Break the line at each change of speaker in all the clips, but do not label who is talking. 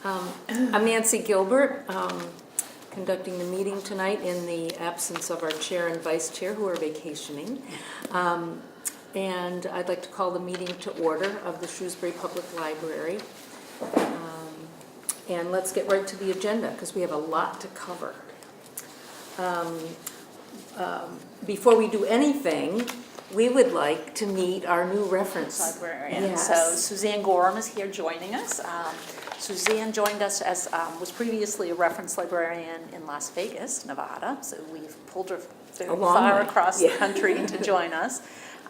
I'm Nancy Gilbert, conducting the meeting tonight in the absence of our chair and vice chair who are vacationing. And I'd like to call the meeting to order of the Shrewsbury Public Library. And let's get right to the agenda because we have a lot to cover. Before we do anything, we would like to meet our new reference
librarian.
Yes.
So Suzanne Gorham is here joining us. Suzanne joined us as was previously a reference librarian in Las Vegas, Nevada. So we've pulled her very far across the country to join us.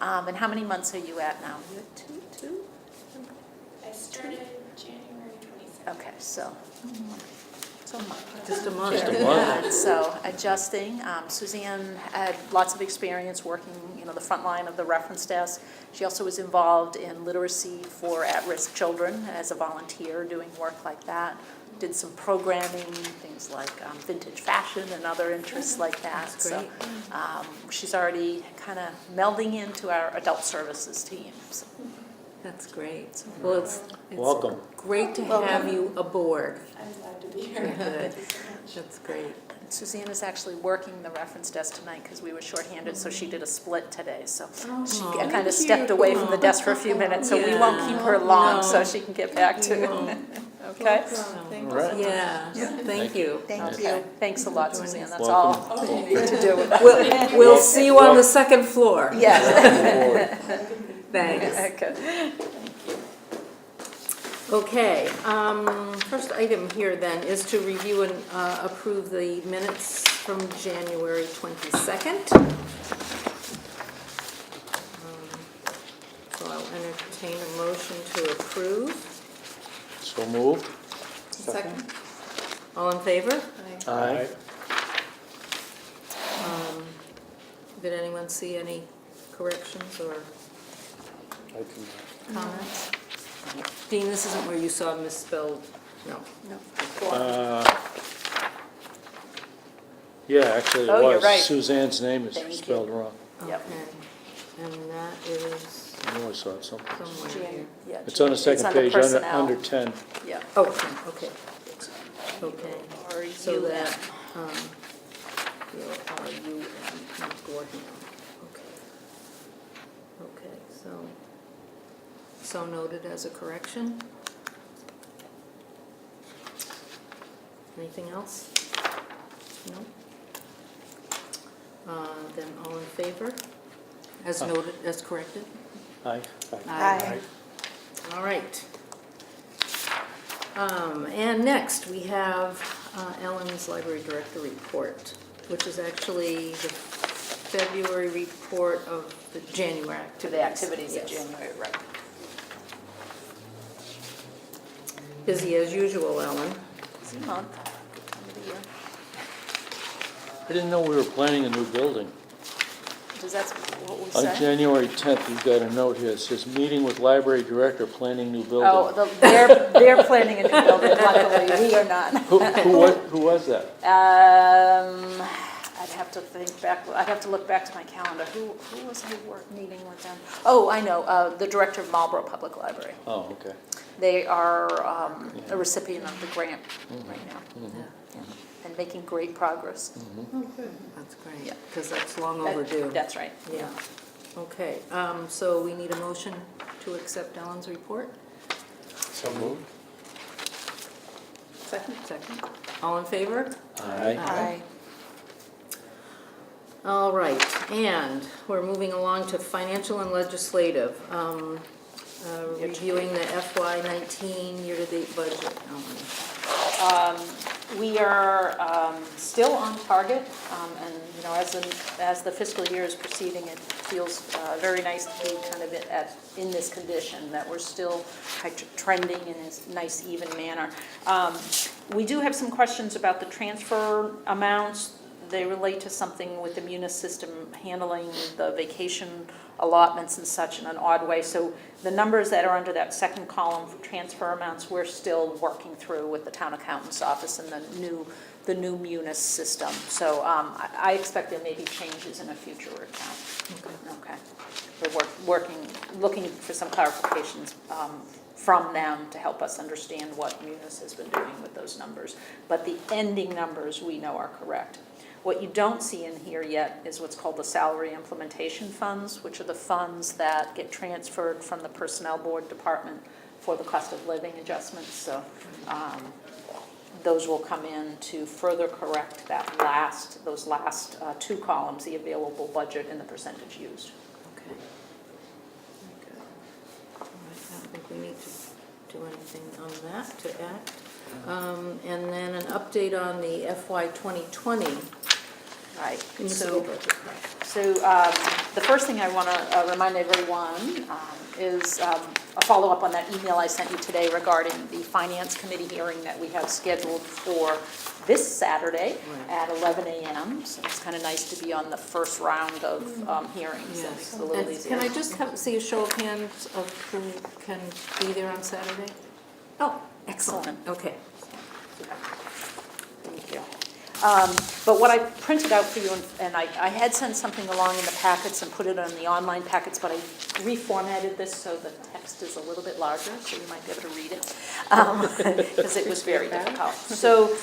And how many months are you at now? You at two?
I started January 27th.
Okay, so a month.
Just a month.
Just a month.
Yeah, so adjusting. Suzanne had lots of experience working, the front line of the reference desk. She also was involved in literacy for at-risk children as a volunteer, doing work like that. Did some programming, things like vintage fashion and other interests like that.
That's great.
So she's already kind of melding into our adult services team. So.
That's great. Well, it's
Welcome.
great to have you aboard.
I'm glad to be here.
Good.
Thank you so much.
That's great.
Suzanne is actually working the reference desk tonight because we were shorthanded, so she did a split today. So she kind of stepped away from the desk for a few minutes, so we won't keep her long so she can get back to it. Okay?
All right.
Yeah, thank you.
Thank you. Thanks a lot, Suzanne. That's
Welcome.
all we need to do.
We'll see you on the second floor.
Yes.
Thanks.
Okay.
Okay, first item here then is to review and approve the minutes from January 22nd. So I'll entertain a motion to approve.
So moved.
Second. All in favor?
Aye.
Did anyone see any corrections or
I can,
comments? Dean, this isn't where you saw misspelled, no.
yeah, actually
Oh,
it
you're
was.
right.
Suzanne's name is
Thank you.
spelled wrong.
Yep.
Okay. And that is
I know I saw it somewhere.
somewhere here.
Yeah,
It's on the second page,
personnel.
under 10.
Yeah.
Oh, okay. Okay,
Or
so
you
that, you and Gorham. Okay, so noted as a correction. Anything else? No? Then all in favor, as noted, as corrected?
Aye.
Aye.
All right. And next, we have Ellen's Library Director report, which is actually the February report of the January activities.
To the activities of
Yes.
January, right.
Busy as usual, Ellen.
It's a month. Time of the year.
I didn't know we were planning a new building.
Does that what we
On
say?
January 10th, you've got a note here. It says, meeting with library director, planning new building.
Oh, they're planning a new building, luckily, we are not.
Who was that?
I'd have to think back, I'd have to look back to my calendar. Who was I meeting with them? Oh, I know, the director of Marlborough Public Library.
Oh, okay.
They are a recipient of the grant right now.
Mhm.
Yeah. And making great progress.
Oh, good. That's great,
Yeah.
because that's long
That-
overdue.
That's right.
Yeah. Okay, so we need a motion to accept Ellen's report?
So moved.
Second. All in favor?
Aye.
Aye.
All right, and we're moving along to financial and legislative. Reviewing the FY19 year-to-date budget.
We are still on target, and as the fiscal year is proceeding, it feels very nice to be kind of in this condition, that we're still trending in a nice, even manner. We do have some questions about the transfer amounts. They relate to something with the Munis system handling the vacation allotments and such in an odd way. So the numbers that are under that second column for transfer amounts, we're still working through with the town accountant's office and the new Munis system. So I expect there may be changes in a future account. Okay. We're looking for some clarifications from them to help us understand what Munis has been doing with those numbers. But the ending numbers we know are correct. What you don't see in here yet is what's called the salary implementation funds, which are the funds that get transferred from the personnel board department for the cost of living adjustments. So those will come in to further correct those last two columns, the available budget and the percentage used.
Okay. Very good. All right, I don't think we need to do anything on that to act. And then an update on the FY 2020
Right.
municipal budget.
So the first thing I want to remind everyone is a follow-up on that email I sent you today regarding the Finance Committee hearing that we have scheduled for this Saturday at 11 a.m. So it's kind of nice to be on the first round of hearings.
Yes.
It's a little
And
easier.
can I just see a show of hands of who can be there on Saturday? Oh, excellent. Okay.
Thank you. But what I printed out for you, and I had sent something along in the packets and put it on the online packets, but I reformatted this so the text is a little bit larger, so you might be able to read it, because it was very difficult. So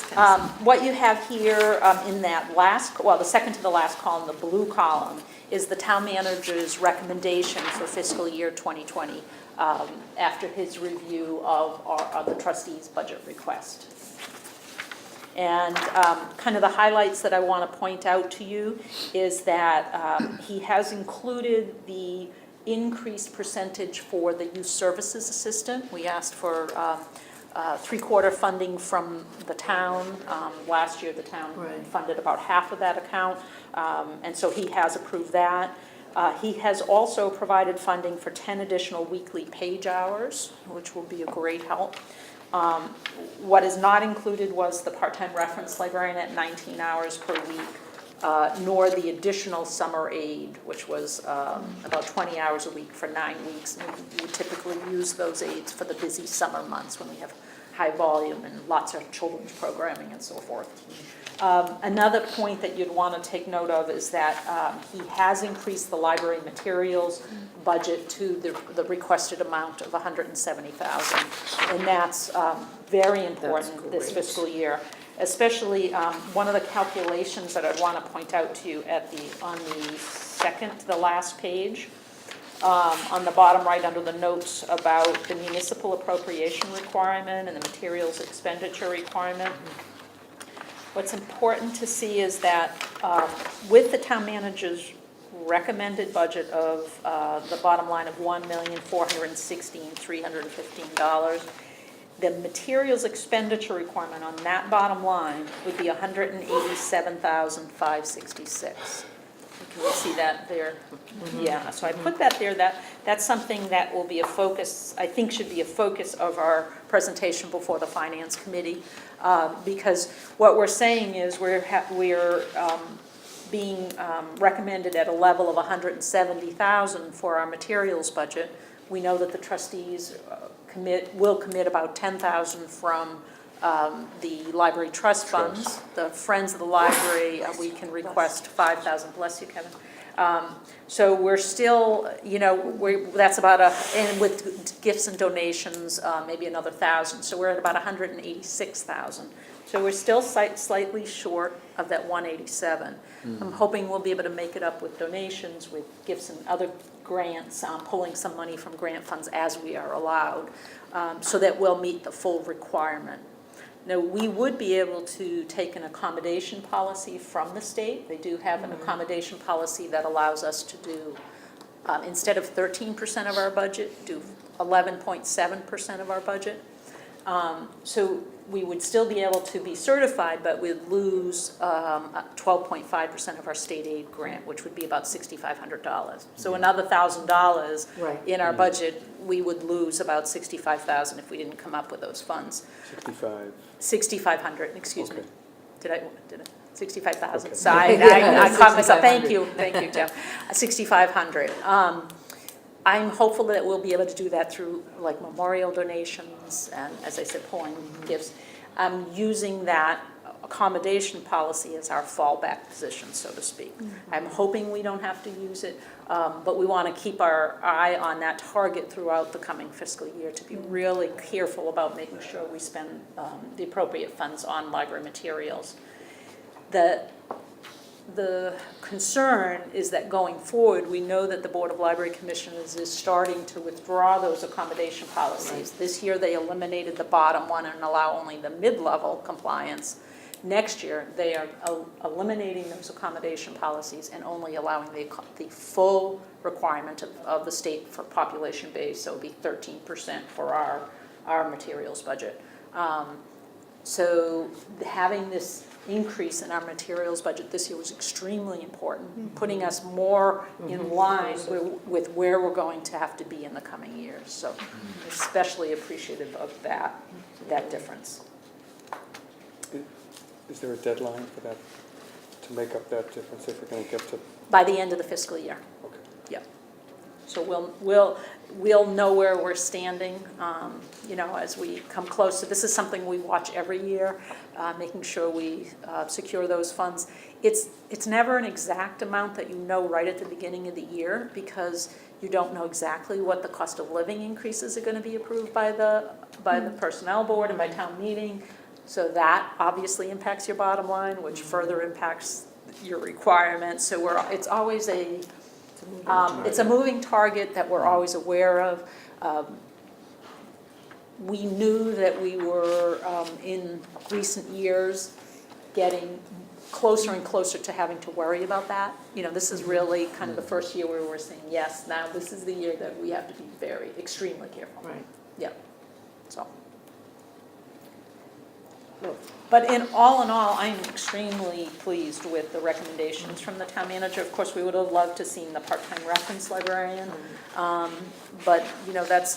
what you have here in that the second to the last column, the blue column, is the town manager's recommendation for fiscal year 2020 after his review of the trustees' budget request. And kind of the highlights that I want to point out to you is that he has included the increased percentage for the youth services assistant. We asked for three-quarter funding from the town. Last year, the town funded about half of that account, and so he has approved that. He has also provided funding for 10 additional weekly page hours, which will be a great help. What is not included was the part-time reference librarian at 19 hours per week, nor the additional summer aid, which was about 20 hours a week for 9 weeks. And we typically use those aids for the busy summer months when we have high volume and lots of children's programming and so forth. Another point that you'd want to take note of is that he has increased the library materials budget to the requested amount of $170,000, and that's very important this fiscal year. Especially one of the calculations that I'd want to point out to you on the second to the last page, on the bottom right under the notes about the municipal appropriation requirement and the materials expenditure requirement. What's important to see is that with the town manager's recommended budget of the bottom line of $1,416,315, the materials expenditure requirement on that bottom line would be $187,566. Can you see that there? Yeah, so I put that there. That's something that will be a focus, I think should be a focus of our presentation before the Finance Committee, because what we're saying is we're being recommended at a level of $170,000 for our materials budget. We know that the trustees will commit about $10,000 from the library trust funds. The Friends of the Library, we can request $5,000. Bless you, Kevin. So we're still, that's about and with gifts and donations, maybe another $1,000. So we're at about $186,000. So we're still slightly short of that 187. I'm hoping we'll be able to make it up with donations, with gifts and other grants, pulling some money from grant funds as we are allowed, so that we'll meet the full requirement. Now, we would be able to take an accommodation policy from the state. They do have an accommodation policy that allows us to do, instead of 13% of our budget, do 11.7% of our budget. So we would still be able to be certified, but we'd lose 12.5% of our state aid grant, which would be about $6,500. So another $1,000 in our budget, we would lose about $65,000 if we didn't come up with those funds. 6,500. Excuse me. Did I? 65,000.
Okay.
So I caught myself. Thank you, Jeff. 6,500. I'm hopeful that we'll be able to do that through like memorial donations and, as I said, pulling gifts. I'm using that accommodation policy as our fallback position, so to speak. I'm hoping we don't have to use it, but we want to keep our eye on that target throughout the coming fiscal year to be really careful about making sure we spend the appropriate funds on library materials. The concern is that going forward, we know that the Board of Library Commissioners is starting to withdraw those accommodation policies. This year, they eliminated the bottom one and allow only the mid-level compliance. Next year, they are eliminating those accommodation policies and only allowing the full requirement of the state for population base, so it would be 13% for our materials budget. So having this increase in our materials budget this year was extremely important, putting us more in line with where we're going to have to be in the coming years. So especially appreciative of that difference.
Is there a deadline for that, to make up that difference if we're going to get to?
By the end of the fiscal year.
Okay.
Yep. So we'll know where we're standing, as we come close. So this is something we watch every year, making sure we secure those funds. It's never an exact amount that you know right at the beginning of the year, because you don't know exactly what the cost of living increases are going to be approved by the personnel board and by town meeting. So that obviously impacts your bottom line, which further impacts your requirements. So it's always it's a moving target that we're always aware of. We knew that we were in recent years getting closer and closer to having to worry about that. This is really kind of the first year where we're saying, yes, now this is the year that we have to be extremely careful.
Right.
Yep. So. But in all, I'm extremely pleased with the recommendations from the town manager. Of course, we would have loved to seen the part-time reference librarian, but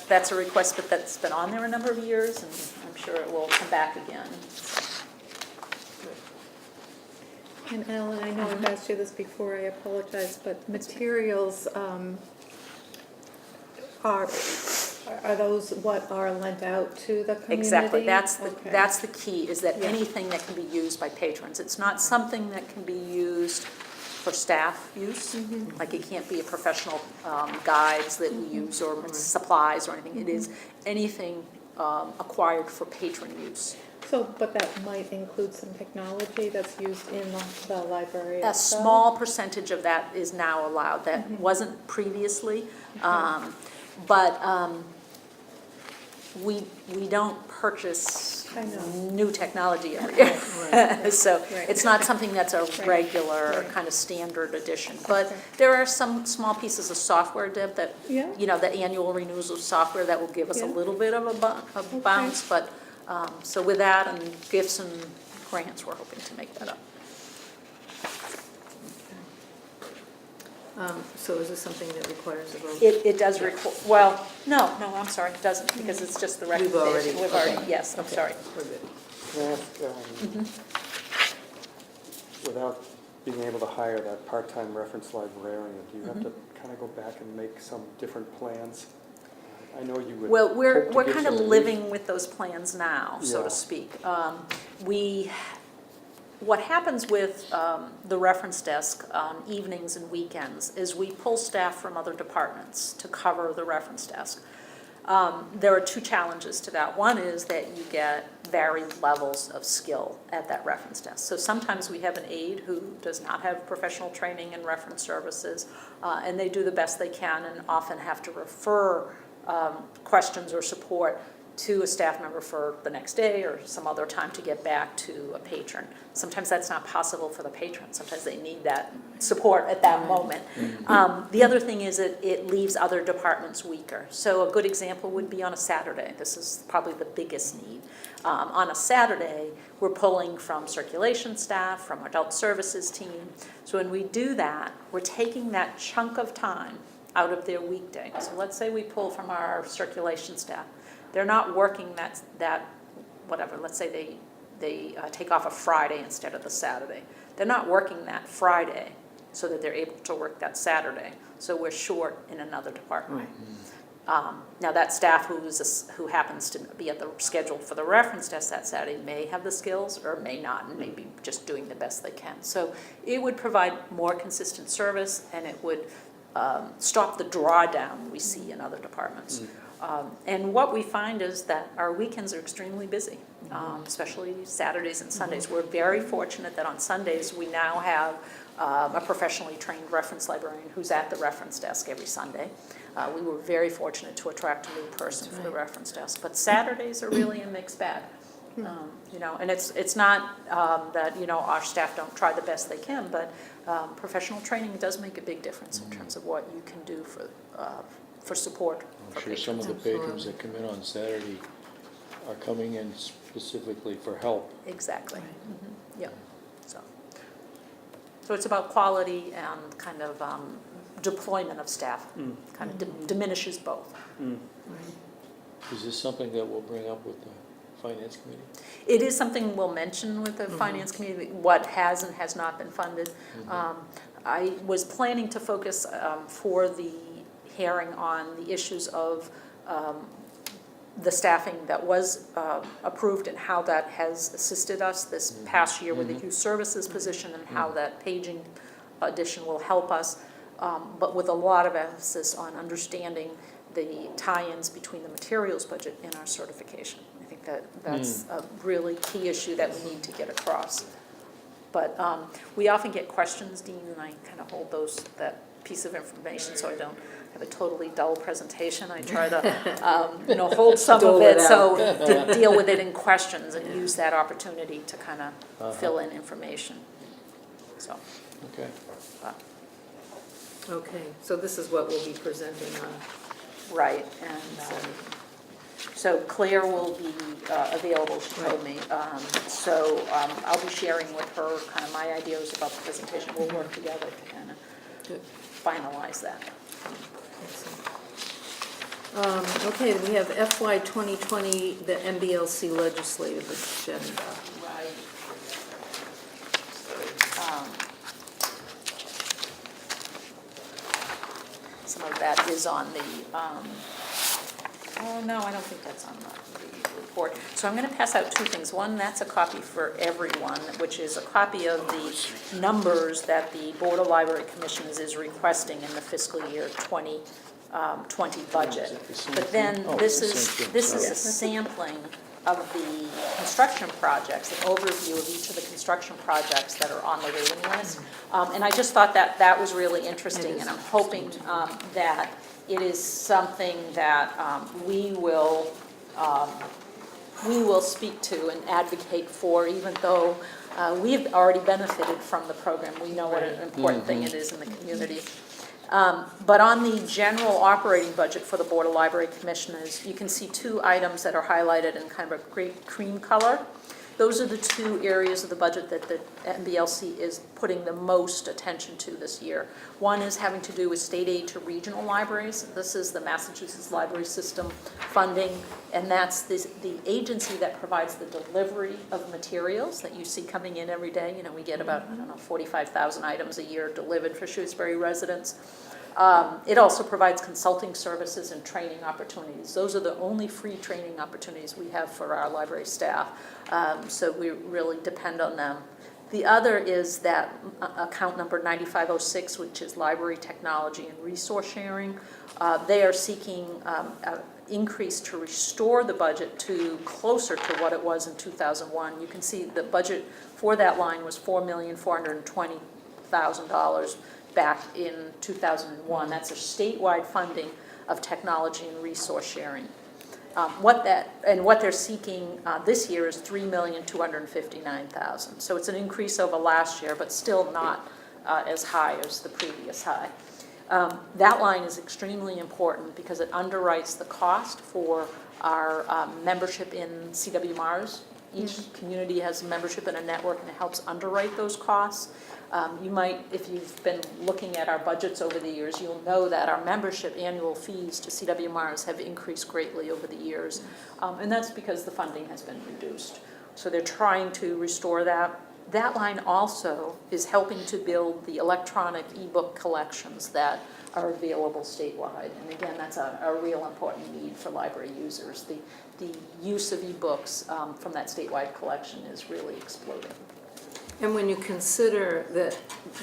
that's a request, but that's been on there a number of years, and I'm sure it will come back again.
And Ellen, I know I've asked you this before, I apologize, but materials are those what are lent out to the community?
Exactly, that's
Okay.
the key, is that
Yeah.
anything that can be used by patrons. It's not something that can be used for staff use, like it can't be a professional guides that we use or supplies or anything. It is anything acquired for patron use.
So, but that might include some technology that's used in the library
A
itself?
small percentage of that is now allowed, that wasn't previously, but we don't purchase
I know.
new technology every year. So
Right.
it's not something that's a
Right.
regular
Right.
kind of standard edition. But
Okay.
there are some small pieces of software, Deb, that,
Yeah.
the annual renewals of software that will give us a
Yeah.
little bit of a bounce. But, so with that and gifts and grants, we're hoping to make that up.
So is this something that requires a vote?
It does require, no, I'm sorry, it doesn't, because it's just the
We've already-
recommendation. We've already,
okay.
yes, I'm
Okay.
sorry.
We're good.
Can I ask, without being able to hire that part-time reference librarian, do you have to kind of go back and make some different plans? I know you would.
Well, we're
hope to give
kind of
some
living with those plans now, so
Yeah.
to speak. What happens with the reference desk on evenings and weekends is we pull staff from other departments to cover the reference desk. There are two challenges to that. One is that you get varied levels of skill at that reference desk. So sometimes we have an aide who does not have professional training in reference services, and they do the best they can and often have to refer questions or support to a staff member for the next day or some other time to get back to a patron. Sometimes that's not possible for the patron. Sometimes they need that support at that moment. The other thing is it leaves other departments weaker. So a good example would be on a Saturday. This is probably the biggest need. On a Saturday, we're pulling from circulation staff, from adult services team. So when we do that, we're taking that chunk of time out of their weekday. So let's say we pull from our circulation staff. They're not working that whatever, let's say they take off a Friday instead of the Saturday. They're not working that Friday so that they're able to work that Saturday. So we're short in another department. Now, that staff who happens to be at the schedule for the reference test that Saturday may have the skills or may not, and may be just doing the best they can. So it would provide more consistent service, and it would stop the drawdown we see in other departments. And what we find is that our weekends are extremely busy, especially Saturdays and Sundays. We're very fortunate that on Sundays we now have a professionally trained reference librarian who's at the reference desk every Sunday. We were very fortunate to attract a new person for the reference desk. But Saturdays are really a mixed bag. You know, and it's not that, you know, our staff don't try the best they can, but professional training does make a big difference in terms of what you can do for support.
I'm sure some of the patrons that come in on Saturday are coming in specifically for help.
Exactly. Yeah. So it's about quality and kind of deployment of staff. Kind of diminishes both.
Is this something that we'll bring up with the Finance Committee?
It is something we'll mention with the Finance Committee, what has and has not been funded. I was planning to focus for the hearing on the issues of the staffing that was approved and how that has assisted us this past year with the youth services position and how that paging addition will help us, but with a lot of emphasis on understanding the tie-ins between the materials budget and our certification. I think that's a really key issue that we need to get across. But we often get questions, Dean, and I kind of hold that piece of information so I don't have a totally dull presentation. I try to hold some of it so to deal with it in questions and use that opportunity to kind of fill in information. So.
Okay.
Okay, so this is what we'll be presenting on.
Right, and so Claire will be available, she told me. So I'll be sharing with her kind of my ideas about the presentation. We'll work together to kind of finalize that.
Okay, we have FY 2020, the MBLC legislative agenda.
Right. Some of that is on the, oh no, I don't think that's on the report. So I'm going to pass out two things. One, that's a copy for everyone, which is a copy of the numbers that the Board of Library Commissioners is requesting in the fiscal year 2020 budget. But then this is a sampling of the construction projects, an overview of each of the construction projects that are on the waiting list. And I just thought that was really interesting, and I'm hoping that it is something that we will speak to and advocate for, even though we've already benefited from the program. We know what an important thing it is in the community. But on the general operating budget for the Board of Library Commissioners, you can see two items that are highlighted in kind of a great cream color. Those are the two areas of the budget that the MBLC is putting the most attention to this year. One is having to do with state aid to regional libraries. This is the Massachusetts Library System funding, and that's the agency that provides the delivery of materials that you see coming in every day. You know, we get about, 45,000 items a year delivered for Shrewsbury residents. It also provides consulting services and training opportunities. Those are the only free training opportunities we have for our library staff, so we really depend on them. The other is that account number 9506, which is library technology and resource sharing. They are seeking an increase to restore the budget to closer to what it was in 2001. You can see the budget for that line was $4,420,000 back in 2001. That's a statewide funding of technology and resource sharing. What they're seeking this year is $3,259,000. So it's an increase over last year, but still not as high as the previous high. That line is extremely important because it underwrites the cost for our membership in CWMARS. Each community has membership in a network, and it helps underwrite those costs. You might, if you've been looking at our budgets over the years, you'll know that our membership annual fees to CWMARS have increased greatly over the years, and that's because the funding has been reduced. So they're trying to restore that. that line also is helping to build the electronic ebook collections that are available statewide. And again, that's a real important need for library users. The use of ebooks from that statewide collection is really exploding.
And when you consider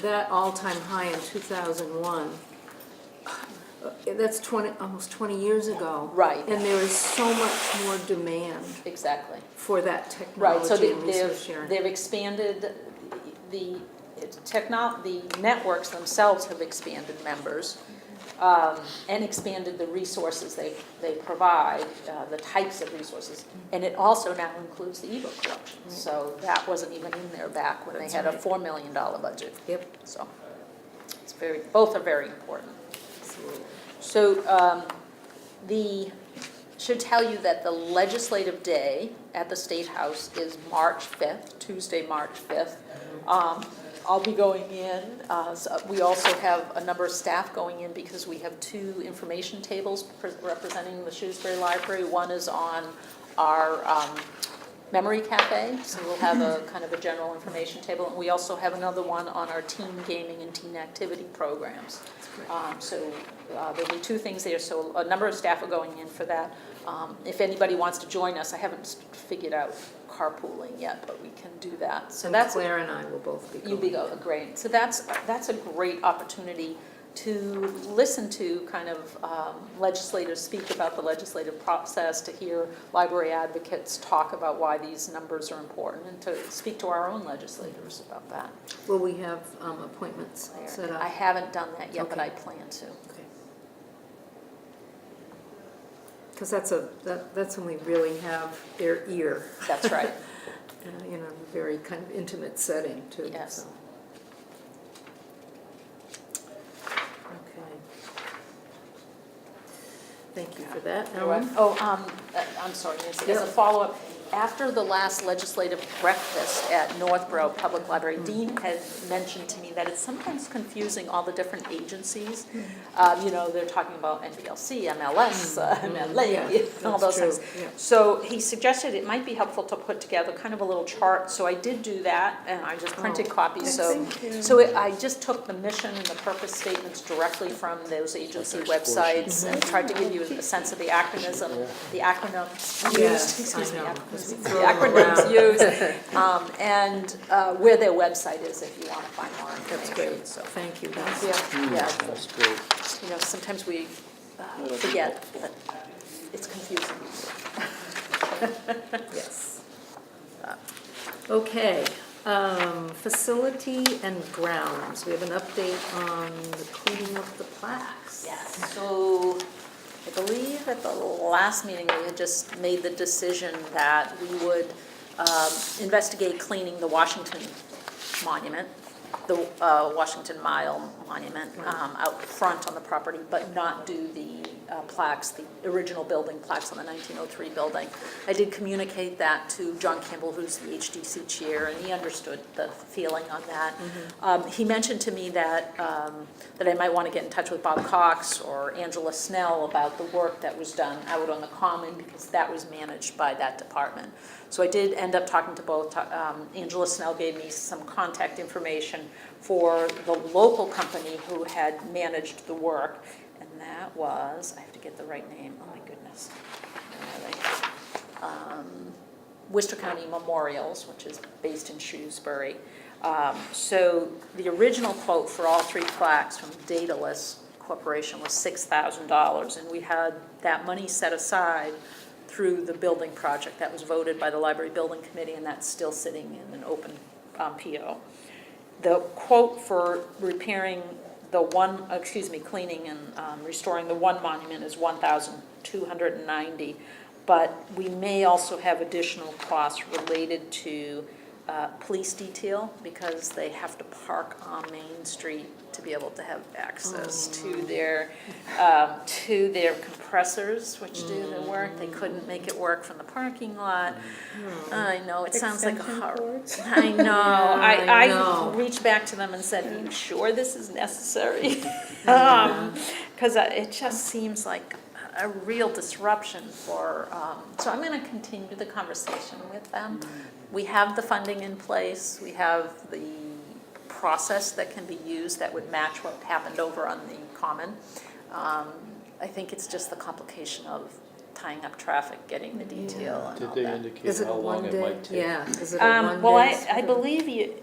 that all-time high in 2001, that's almost 20 years ago.
Right.
And there is so much more demand
Exactly.
for that
Right, so
technology and resource sharing.
they've expanded, the networks themselves have expanded members and expanded the resources they provide, the types of resources. And it also now includes the ebook collections. So that wasn't even in there back when they had a $4 million budget.
Yep.
So it's both are very important.
Absolutely.
So should tell you that the legislative day at the State House is March 5th, Tuesday, March 5th. I'll be going in. So we also have a number of staff going in because we have 2 information tables representing the Shrewsbury Library. One is on our memory cafe, so we'll have a kind of a general information table. And we also have another one on our teen gaming and teen activity programs. So there'll be 2 things there, so a number of staff are going in for that. If anybody wants to join us, I haven't figured out carpooling yet, but we can do that. So
And Claire and I will both be going.
You'll be great. So that's a great opportunity to listen to kind of legislators speak about the legislative process, to hear library advocates talk about why these numbers are important, and to speak to our own legislators about that.
Will we have appointments set up?
I haven't done that yet, but
Okay.
I plan to.
Because that's when we really have their ear.
That's right.
In a very kind of intimate setting, too.
Yes.
So. Okay. Thank you for that, Ellen.
I'm sorry, as
Yeah.
a follow-up, after the last legislative breakfast at Northborough Public Library, Dean had mentioned to me that it's sometimes confusing all the different agencies. They're talking about NBLC, MLS, MLA,
Yeah,
all those
that's
things.
true, yeah.
So he suggested it might be helpful to put together kind of a little chart. So I did do that, and I just printed copies.
Thank you.
I just took the mission and the purpose statements directly from those agency
Like our score
websites and tried to give you a sense of the acronyms used.
Yes,
Excuse me,
I know,
acronyms,
'cause we
the
throw them
acronyms
around.
used, and where their website is if you want to find more information.
That's great,
So,
thank you.
yeah,
That's great.
sometimes we forget that it's confusing.
Yes. Okay, facility and grounds. We have an update on the cleaning of the plaques.
Yes, so I believe at the last meeting, we had just made the decision that we would investigate cleaning the Washington Monument, the Washington Mile Monument out front on the property, but not do the plaques, the original building plaques on the 1903 building. I did communicate that to John Campbell, who's the HDC chair, and he understood the feeling on that. He mentioned to me that I might want to get in touch with Bob Cox or Angela Snell about the work that was done out on the Common, because that was managed by that department. So I did end up talking to both. Angela Snell gave me some contact information for the local company who had managed the work, and that was, I have to get the right name, oh my goodness. Worcester County Memorials, which is based in Shrewsbury. So the original quote for all 3 plaques from Daedalus Corporation was $6,000, and we had that money set aside through the building project that was voted by the Library Building Committee, and that's still sitting in an open PO. The quote for repairing cleaning and restoring the one monument is $1,290, but we may also have additional costs related to police detail, because they have to park on Main Street to be able to have access to their compressors, which do the work. They couldn't make it work from the parking lot. I know, it sounds like a
Extension
horror.
cords?
I know.
I know.
I reached back to them and said, "Are you sure this is necessary?" Because it just seems like a real disruption for, so I'm going to continue the conversation with them. We have the funding in place, we have the process that can be used that would match what happened over on the common. I think it's just the complication of tying up traffic, getting the detail and
Did
all
they
that.
indicate
Is it
how
a
long it
one-day?
might take?
Yeah, is it a one-day?
Well, I
sort of-
believe you,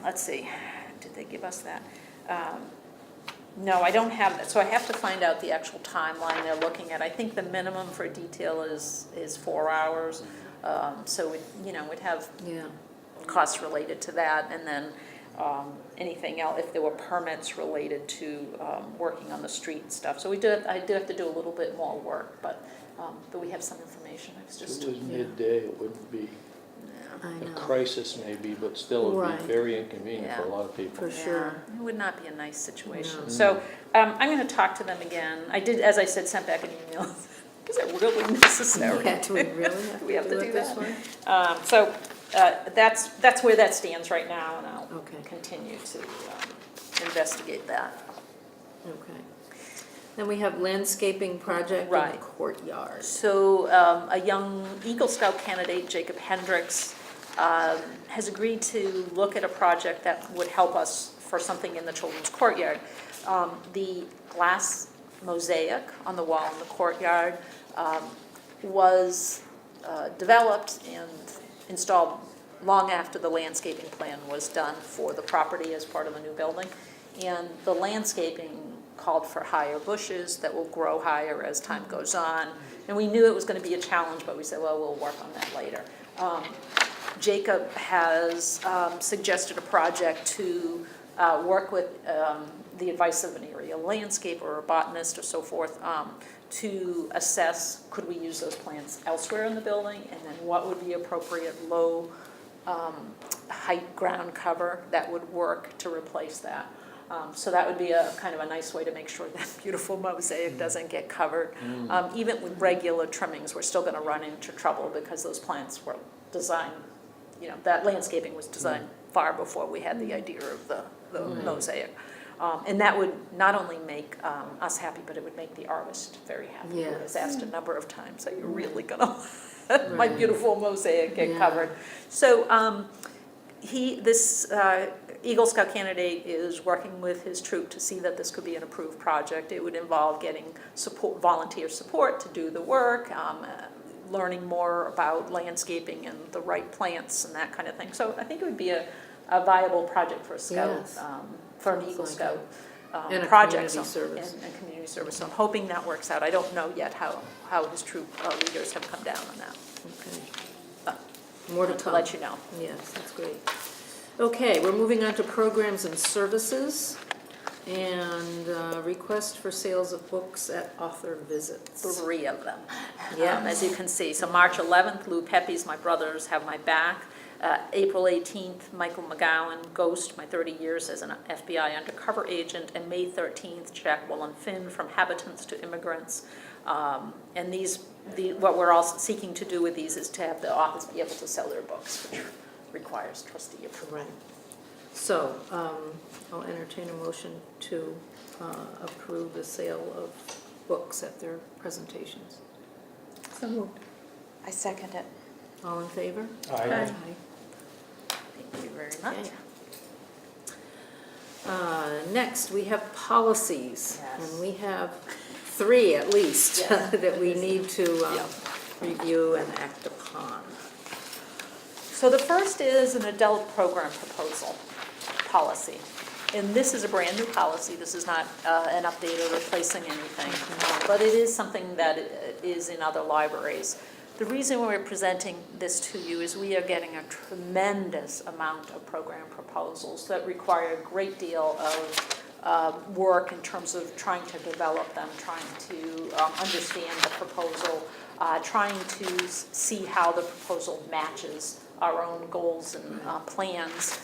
let's see, did they give us that? No, I don't have that, so I have to find out the actual timeline they're looking at. I think the minimum for detail is 4 hours, so we'd have
Yeah,
costs related to that, and then anything else, if there were permits related to working on the street and stuff. So I do have to do a little bit more work, but we have some information. It's
If
just,
it was midday, it wouldn't be
I
a
know,
crisis maybe, but still it would
Right.
be very inconvenient for a
Yeah.
lot of people.
for sure.
yeah, it would not be a nice situation.
No.
So I'm going to talk to them again. I did, as I said, sent back an email. Is it really necessary?
Yeah, do we really have
We have
to
to
do
do
it this
that.
way?
So that's where that stands right now, and I'll
Okay.
continue to investigate that.
Okay. Then we have landscaping project in the
Right.
courtyard.
So a young Eagle Scout candidate, Jacob Hendricks, has agreed to look at a project that would help us for something in the children's courtyard. The glass mosaic on the wall in the courtyard was developed and installed long after the landscaping plan was done for the property as part of the new building. And the landscaping called for higher bushes that will grow higher as time goes on. And we knew it was going to be a challenge, but we said, well, we'll work on that later. Jacob has suggested a project to work with the advice of an area landscaper or a botanist or so forth to assess, could we use those plants elsewhere in the building, and then what would be appropriate low height ground cover that would work to replace that. So that would be a kind of a nice way to make sure that beautiful mosaic doesn't get covered. Even with regular trimmings, we're still going to run into trouble because those plants were designed, that landscaping was designed far before we had the idea of the mosaic. And that would not only make us happy, but it would make the artist very happy. Who has asked a number of times, are you really going to let my beautiful mosaic get covered? So this Eagle Scout candidate is working with his troop to see that this could be an approved project. It would involve getting support, volunteer support to do the work, learning more about landscaping and the right plants and that kind of thing. So I think it would be a viable project for a scout,
Yes.
for an
Sounds
Eagle
like
Scout
And a
project.
community service.
And community service. So I'm hoping that works out. I don't know yet how his troop leaders have come down on that.
Okay.
But
More to
to
come.
let you know.
Yes, that's great. Okay, we're moving on to programs and services, and request for sales of books at author visits.
3 of them.
Yeah.
As you can see, so March 11th, Lou Pepe's My Brothers Have My Back. April 18th, Michael McGowan, Ghost, My 30 Years as an FBI Undercover Agent. And May 13th, Jack Willen Finn, From Habitants to Immigrants. And what we're all seeking to do with these is to have the authors be able to sell their books, which requires trustee approval.
Right. So, I'll entertain a motion to approve the sale of books at their presentations.
So moved.
I second it.
All in favor?
Aye.
Thank you very much.
Okay. Next, we have policies,
Yes.
and we have 3 at least
Yes.
that we need to
Yeah.
review and act upon.
So the first is an adult program proposal policy. And this is a brand-new policy. This is not an update or replacing anything, but it is something that is in other libraries. The reason we're presenting this to you is we are getting a tremendous amount of program proposals that require a great deal of work in terms of trying to develop them, trying to understand the proposal, trying to see how the proposal matches our own goals and plans.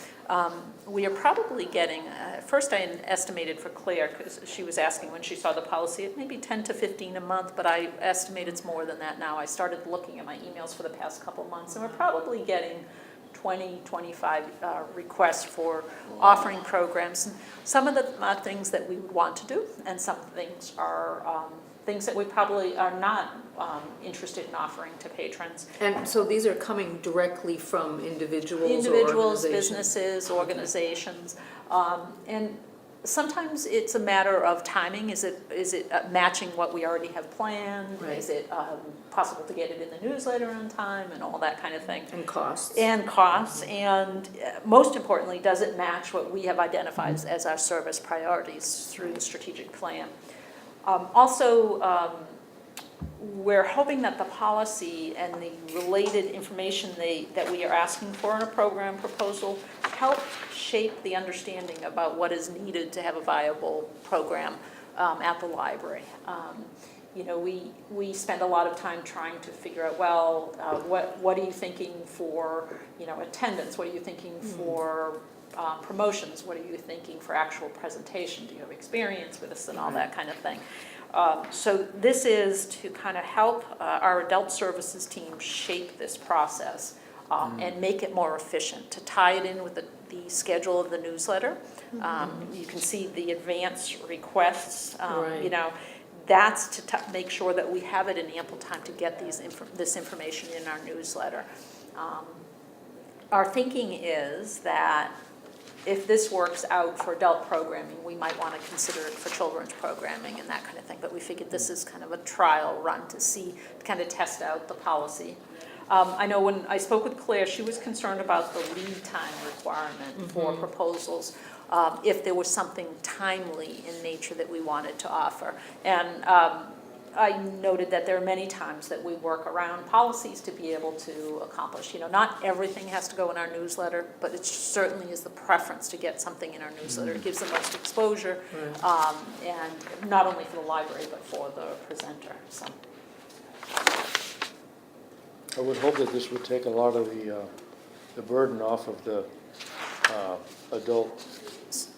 We are probably getting, first I estimated for Claire, because she was asking when she saw the policy, it may be 10 to 15 a month, but I estimate it's more than that now. I started looking at my emails for the past couple months, and we're probably getting 20, 25 requests for offering programs. And some of the things that we would want to do, and some things are things that we probably are not interested in offering to patrons.
And so these are coming directly from individuals or
Individuals,
organizations?
businesses, organizations, and sometimes it's a matter of timing. Is it matching what we already have planned?
Right.
Is it possible to get it in the newsletter on time and all that kind of thing?
And costs?
And costs, and most importantly, does it match what we have identified as our service priorities through the strategic plan? Also, we're hoping that the policy and the related information that we are asking for in a program proposal help shape the understanding about what is needed to have a viable program at the library. You know, we spend a lot of time trying to figure out, well, what are you thinking for, you know, attendance? What are you thinking for promotions? What are you thinking for actual presentation? Do you have experience with this and all that kind of thing? So this is to kind of help our adult services team shape this process and make it more efficient, to tie it in with the schedule of the newsletter. You can see the advance requests,
Right.
you know, that's to make sure that we have it in ample time to get this information in our newsletter. Our thinking is that if this works out for adult programming, we might want to consider it for children's programming and that kind of thing. But we figured this is kind of a trial run to kind of test out the policy. I know when I spoke with Claire, she was concerned about the lead time requirement for proposals, if there was something timely in nature that we wanted to offer. And I noted that there are many times that we work around policies to be able to accomplish. You know, not everything has to go in our newsletter, but it certainly is the preference to get something in our newsletter. It gives the most exposure, and not only for the library, but for the presenter. So.
I would hope that this would take a lot of the burden off of the adult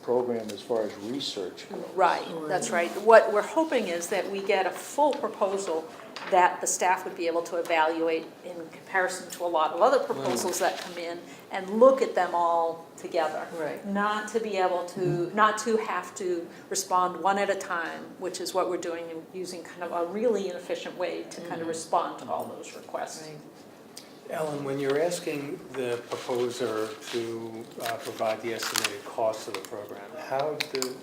program as far as research goes.
Right, that's right. What we're hoping is that we get a full proposal that the staff would be able to evaluate in comparison to a lot of other proposals that come in and look at them all together.
Right.
Not to be able to, not to have to respond one at a time, which is what we're doing, using kind of a really inefficient way to kind of respond to all those requests.
Right.
Ellen, when you're asking the proposer to provide the estimated cost of the program, how do...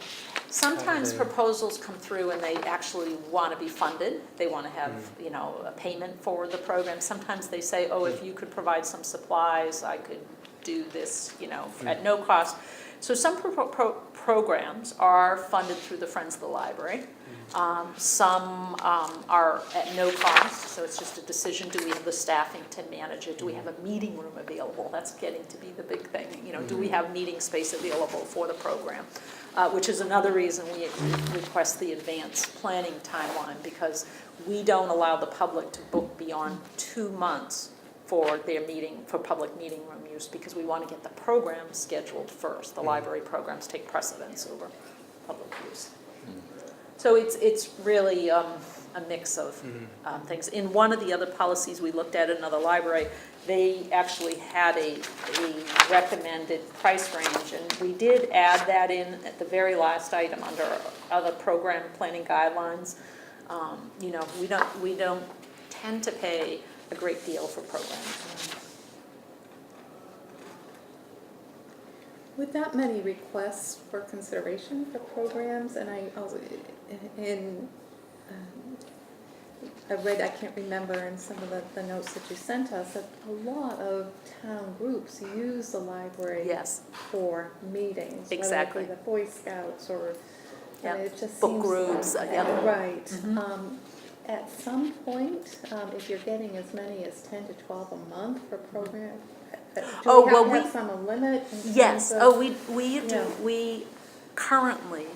Sometimes
they-
proposals come through and they actually want to be funded. They want to have, you know, a payment for the program. Sometimes they say, oh, if you could provide some supplies, I could do this, you know, at no cost. So some programs are funded through the Friends of the Library. Some are at no cost, so it's just a decision, do we have the staffing to manage it? Do we have a meeting room available? That's getting to be the big thing. You know, do we have meeting space available for the program? Which is another reason we request the advanced planning timeline, because we don't allow the public to book beyond 2 months for their public meeting room use, because we want to get the program scheduled first. The library programs take precedence over public use. So it's really a mix of things. In one of the other policies we looked at in another library, they actually had a recommended price range, and we did add that in at the very last item under other program planning guidelines. You know, we don't tend to pay a great deal for programs.
With that many requests for consideration for programs, and I also, I read, I can't remember in some of the notes that you sent us, that a lot of town groups use the library
Yes.
for meetings.
Exactly.
Whether it be the Boy Scouts or, I mean, it just
Book
seems.
groups, yeah.
Right. At some point, if you're getting as many as 10 to 12 a month for program,
Oh,
do we
well,
have to
we-
have some limit in terms
Yes,
of?
Yeah. We currently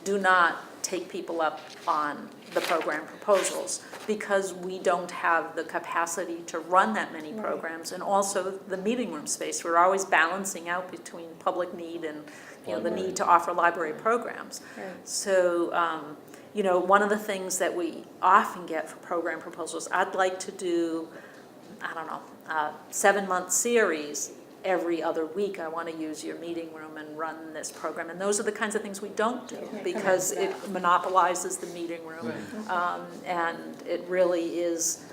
do not take people up on the program proposals because we don't have the capacity to run that many
Right.
programs, and also the meeting room space. We're always balancing out between public need and, you know, the need to offer library programs.
Right.
So, you know, one of the things that we often get for program proposals, I'd like to do, I don't know, 7-month series every other week, I want to use your meeting room and run this program. And those are the kinds of things we don't do because it monopolizes the meeting room. And it really is,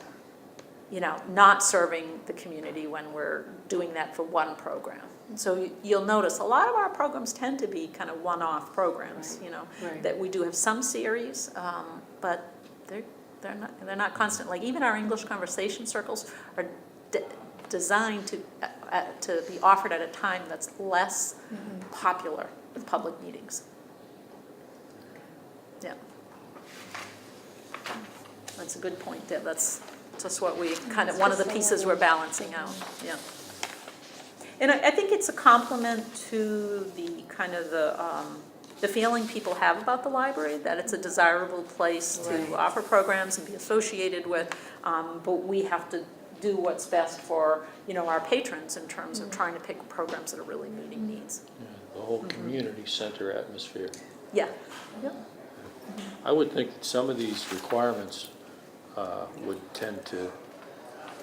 you know, not serving the community when we're doing that for one program. So you'll notice a lot of our programs tend to be kind of one-off programs, you know,
Right.
that we do have some series, but they're not constant. Like even our English conversation circles are designed to be offered at a time that's less popular with public meetings. Yeah. That's a good point, Deb. That's just what we kind of, one of the pieces we're balancing out, yeah. And I think it's a compliment to the kind of the feeling people have about the library, that it's a desirable place to
Right.
offer programs and be associated with, but we have to do what's best for, you know, our patrons in terms of trying to pick programs that are really meeting needs.
Yeah, the whole community center atmosphere.
Yeah. Yep.
I would think that some of these requirements would tend to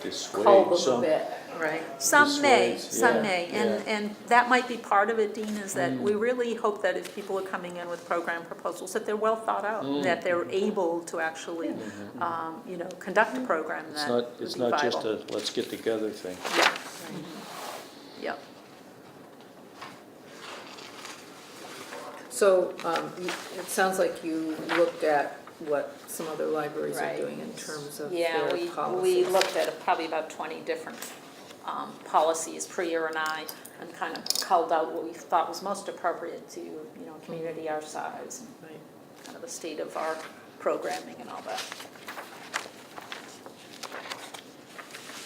dissuade
Cull them a
some.
bit, right?
Some may,
Dissuades,
some
yeah,
may,
yeah.
and that might be part of it, Dean, is that we really hope that if people are coming in with program proposals, that they're well thought out, that they're able to actually, you know, conduct a program
It's
that
not,
would
it's
be
not just
viable.
a let's get together thing.
Yeah. Yep.
So it sounds like you looked at what some other libraries are
Right.
doing in terms of
Yeah,
their
we
policies.
looked at probably about 20 different policies, Priya and I, and kind of culled out what we thought was most appropriate to, you know, a community our size, and
Right.
kind of the state of our programming and all that.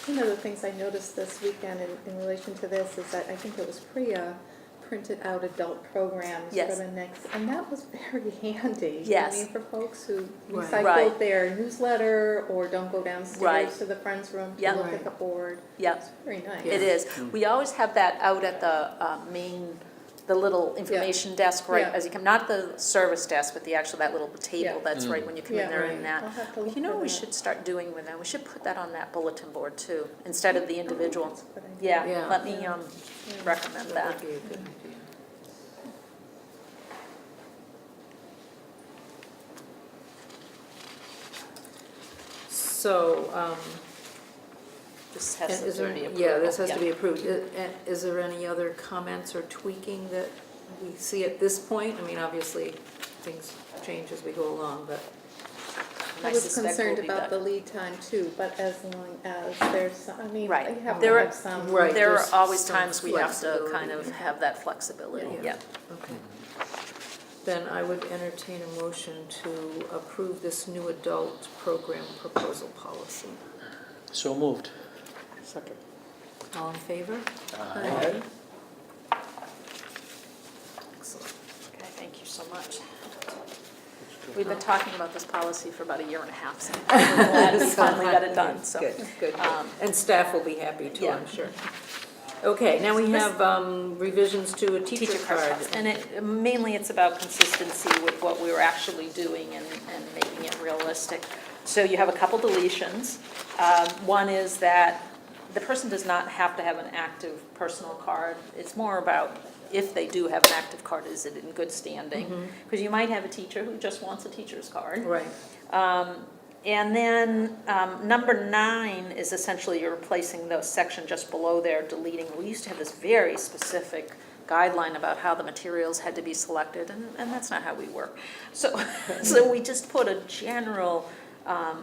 One of the things I noticed this weekend in relation to this is that I think it was Priya printed out adult programs
Yes.
for the next, and that was very handy.
Yes.
I mean, for folks who
Right.
recycle
Right.
their newsletter or don't go
Right.
downstairs to the Friends Room to
Yep.
look
Right.
at the board.
Yep.
It's very nice.
It is. We always have that out at the the little information desk right
Yeah.
as you come, not the service desk, but the actual, that little table
Yeah.
that's right when you come in
Yeah,
there
right.
in that.
I'll have to look
You know
for
what we
that.
should start doing with them? We should put that on that bulletin board too, instead of the individual.
That's a good idea.
Yeah,
Yeah.
let me recommend
That
that.
would be a good idea. So,
This
and
has
is
to
there,
be approved.
yeah, this has to be approved. Is there any other comments or tweaking that we see at this point? I mean, obviously, things change as we go along, but,
I was
suspect
concerned
we'll be
about
back.
the lead time too, but as long as there's, some- I mean,
Right.
you have to
There are-
have some.
Right.
There are
there's
always
some
times we have to
flexibility.
kind of have that flexibility,
Yeah.
yeah.
Okay. Then I would entertain a motion to approve this new adult program proposal policy.
So moved.
Second.
All in favor?
Aye.
Excellent.
Okay, thank you so much. We've been talking about this policy for about a year and a half, so I'm glad we finally got it done, so.
Good, good.
um,
And staff will be happy too,
yeah.
I'm sure. Okay, now we have revisions to a teacher card.
And mainly it's about consistency with what we were actually doing and making it realistic. So you have a couple deletions. One is that the person does not have to have an active personal card. It's more about if they do have an active card, is it in good standing? Because you might have a teacher who just wants a teacher's card.
Right.
And then number 9 is essentially you're replacing the section just below there, deleting. We used to have this very specific guideline about how the materials had to be selected, and that's not how we work. So, so we just put a general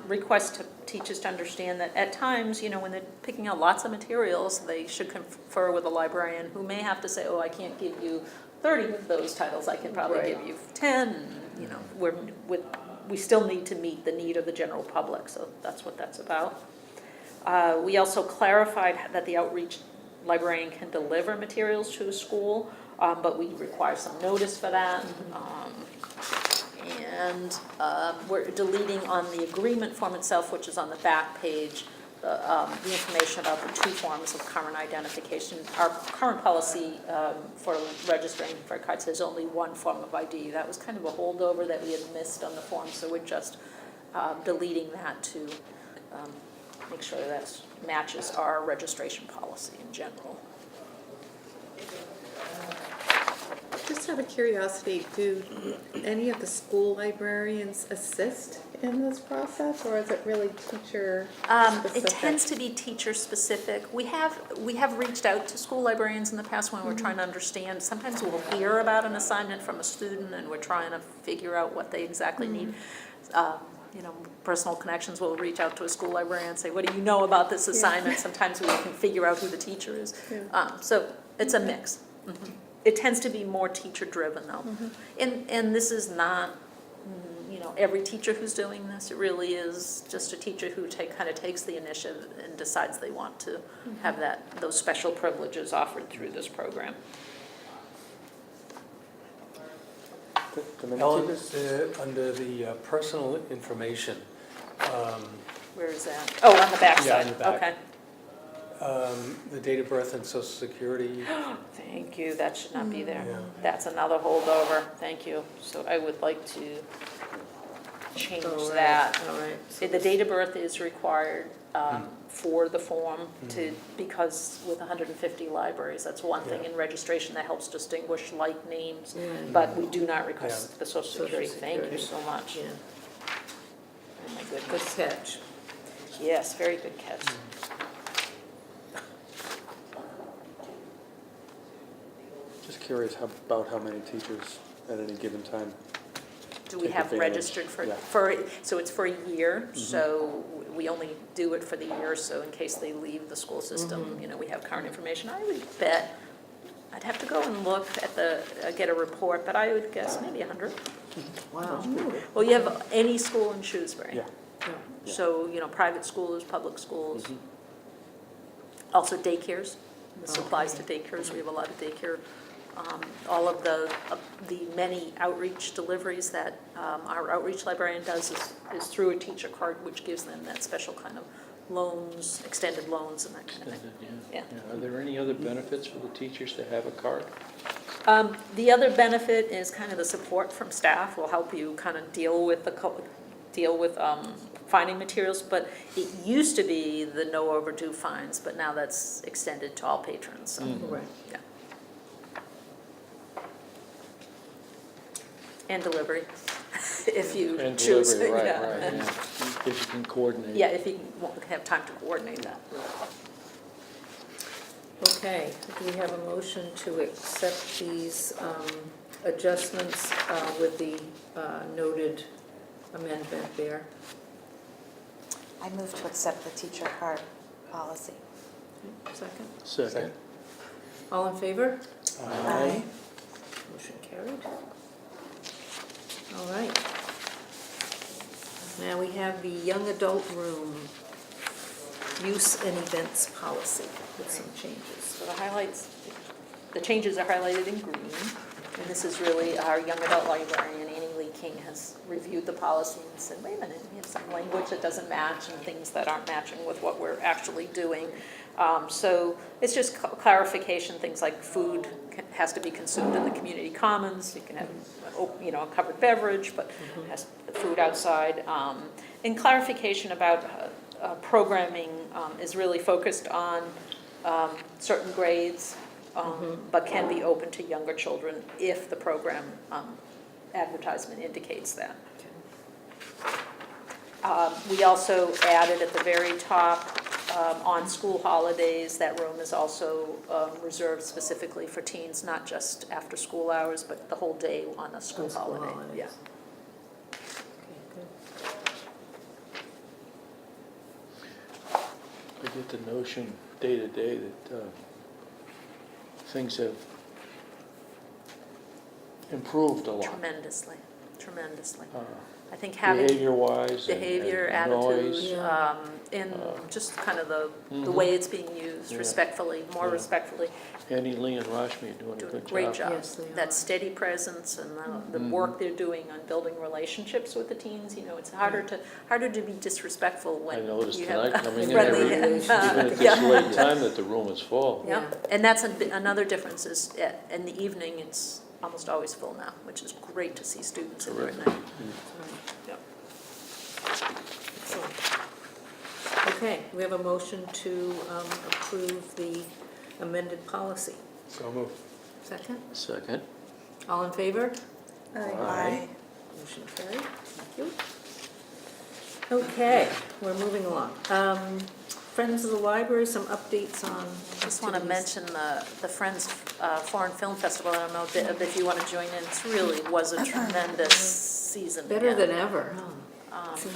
request to teachers to understand that at times, you know, when they're picking out lots of materials, they should confer with a librarian who may have to say, oh, I can't give you 30 of those titles, I can probably
Right.
give you 10, you know, we still need to meet the need of the general public, so that's what that's about. We also clarified that the outreach librarian can deliver materials to a school, but we require some notice for that. And we're deleting on the agreement form itself, which is on the back page, the information about the 2 forms of current identification. Our current policy for registering for cards says only 1 form of ID. That was kind of a holdover that we had missed on the form, so we're just deleting that to make sure that matches our registration policy in general.
Just out of curiosity, do any of the school librarians assist in this process, or is it really teacher specific?
It tends to be teacher-specific. We have reached out to school librarians in the past when we're trying to understand. Sometimes we'll hear about an assignment from a student and we're trying to figure out what they exactly need. You know, Personal Connections will reach out to a school librarian and say, what do you know about this assignment? Sometimes we can figure out who the teacher is. So it's a mix. It tends to be more teacher-driven though. And this is not, you know, every teacher who's doing this. It really is just a teacher who kind of takes the initiative and decides they want to have those special privileges offered through this program.
The many
Ellen,
teachers?
under the personal information,
Where is that? Oh, on the back
Yeah,
side.
on the back.
Okay.
the date of birth and social security,
Thank you, that should not be there.
Yeah.
That's another holdover, thank you. So I would like to change
All right,
that.
all right. So
The date of birth is required for the form
Mm.
because with 150 libraries, that's one thing
Yeah.
in registration that helps distinguish like names,
Yeah.
but we do not request the social
Social
security. Thank you
Security.
so much.
Yeah,
Oh my
good
goodness.
catch.
Yes, very good catch.
Just curious about how many teachers at any given time.
Do we
Take
have
advantage,
registered
yeah.
so it's for a year, so we only do it for the year, so in case they leave the school system, you know, we have current information. I would bet, I'd have to go and look at get a report, but I would guess maybe 100.
Wow.
Well, you have any school in Shrewsbury.
Yeah.
Yeah.
So, you know, private schools, public schools,
Mhm.
also daycares. This applies to daycares, we have a lot of daycare. All of the many outreach deliveries that our outreach librarian does is through a teacher card, which gives them that special kind of loans, extended loans and that kind of thing.
Extended,
Yeah.
Are there any other benefits for the teachers to have a card?
The other benefit is kind of the support from staff will help you kind of deal with finding materials, but it used to be the no overdue fines, but now that's extended to all patrons, so,
Right.
yeah. And delivery, if you
And
choose.
delivery, right,
yeah.
right, yeah. If you can coordinate.
Yeah, if you have time to coordinate that.
Okay, do we have a motion to accept these adjustments with the noted amendment there?
I move to accept the teacher card policy.
Second?
Second.
All in favor?
Aye.
Motion carried. All right. Now we have the young adult room use and events policy with some changes.
So the changes are highlighted in green, and this is really our young adult librarian, Annie Lee King, has reviewed the policy and said, wait a minute, we have some language that doesn't match and things that aren't matching with what we're actually doing. So it's just clarification, things like food has to be consumed in the community commons, you can have, you know, a covered beverage, but has food outside. And clarification about programming is really focused on certain grades, but can be open to younger children if the program advertisement indicates that. We also added at the very top, on school holidays, that room is also reserved specifically for teens, not just after school hours, but the whole day on a school
On school
holiday.
holidays.
Yeah.
Okay, good.
I get the notion day to day that things have improved a lot.
Tremendously, tremendously.
Uh,
I think having
Behavior-wise.
behavior,
and
attitude,
noise.
Yeah.
and just kind of the
Mhm.
way it's being used,
Yeah.
respectfully, more
Yeah.
respectfly.
Annie Lee and Rashmi are doing a
Doing a
good job.
great job.
Yes, they are.
That steady presence and the work they're doing on building relationships with the teens, you know, it's harder to be disrespectful when
I noticed
you
tonight
have
coming in,
friendly.
even at this
Yeah.
late time, that the room is full.
Yeah, and that's another difference is in the evening, it's almost always full now, which is great to see students in there at night. Yeah.
Excellent. Okay, we have a motion to approve the amended policy.
So moved.
Second?
Second.
All in favor?
Aye.
Motion carried, thank you. Okay, we're moving along. Friends of the Library, some updates on
Just want to
activities.
mention the Friends Foreign Film Festival. I don't know if you want to join in. It really was a tremendous season.
Better
again.
than ever, huh?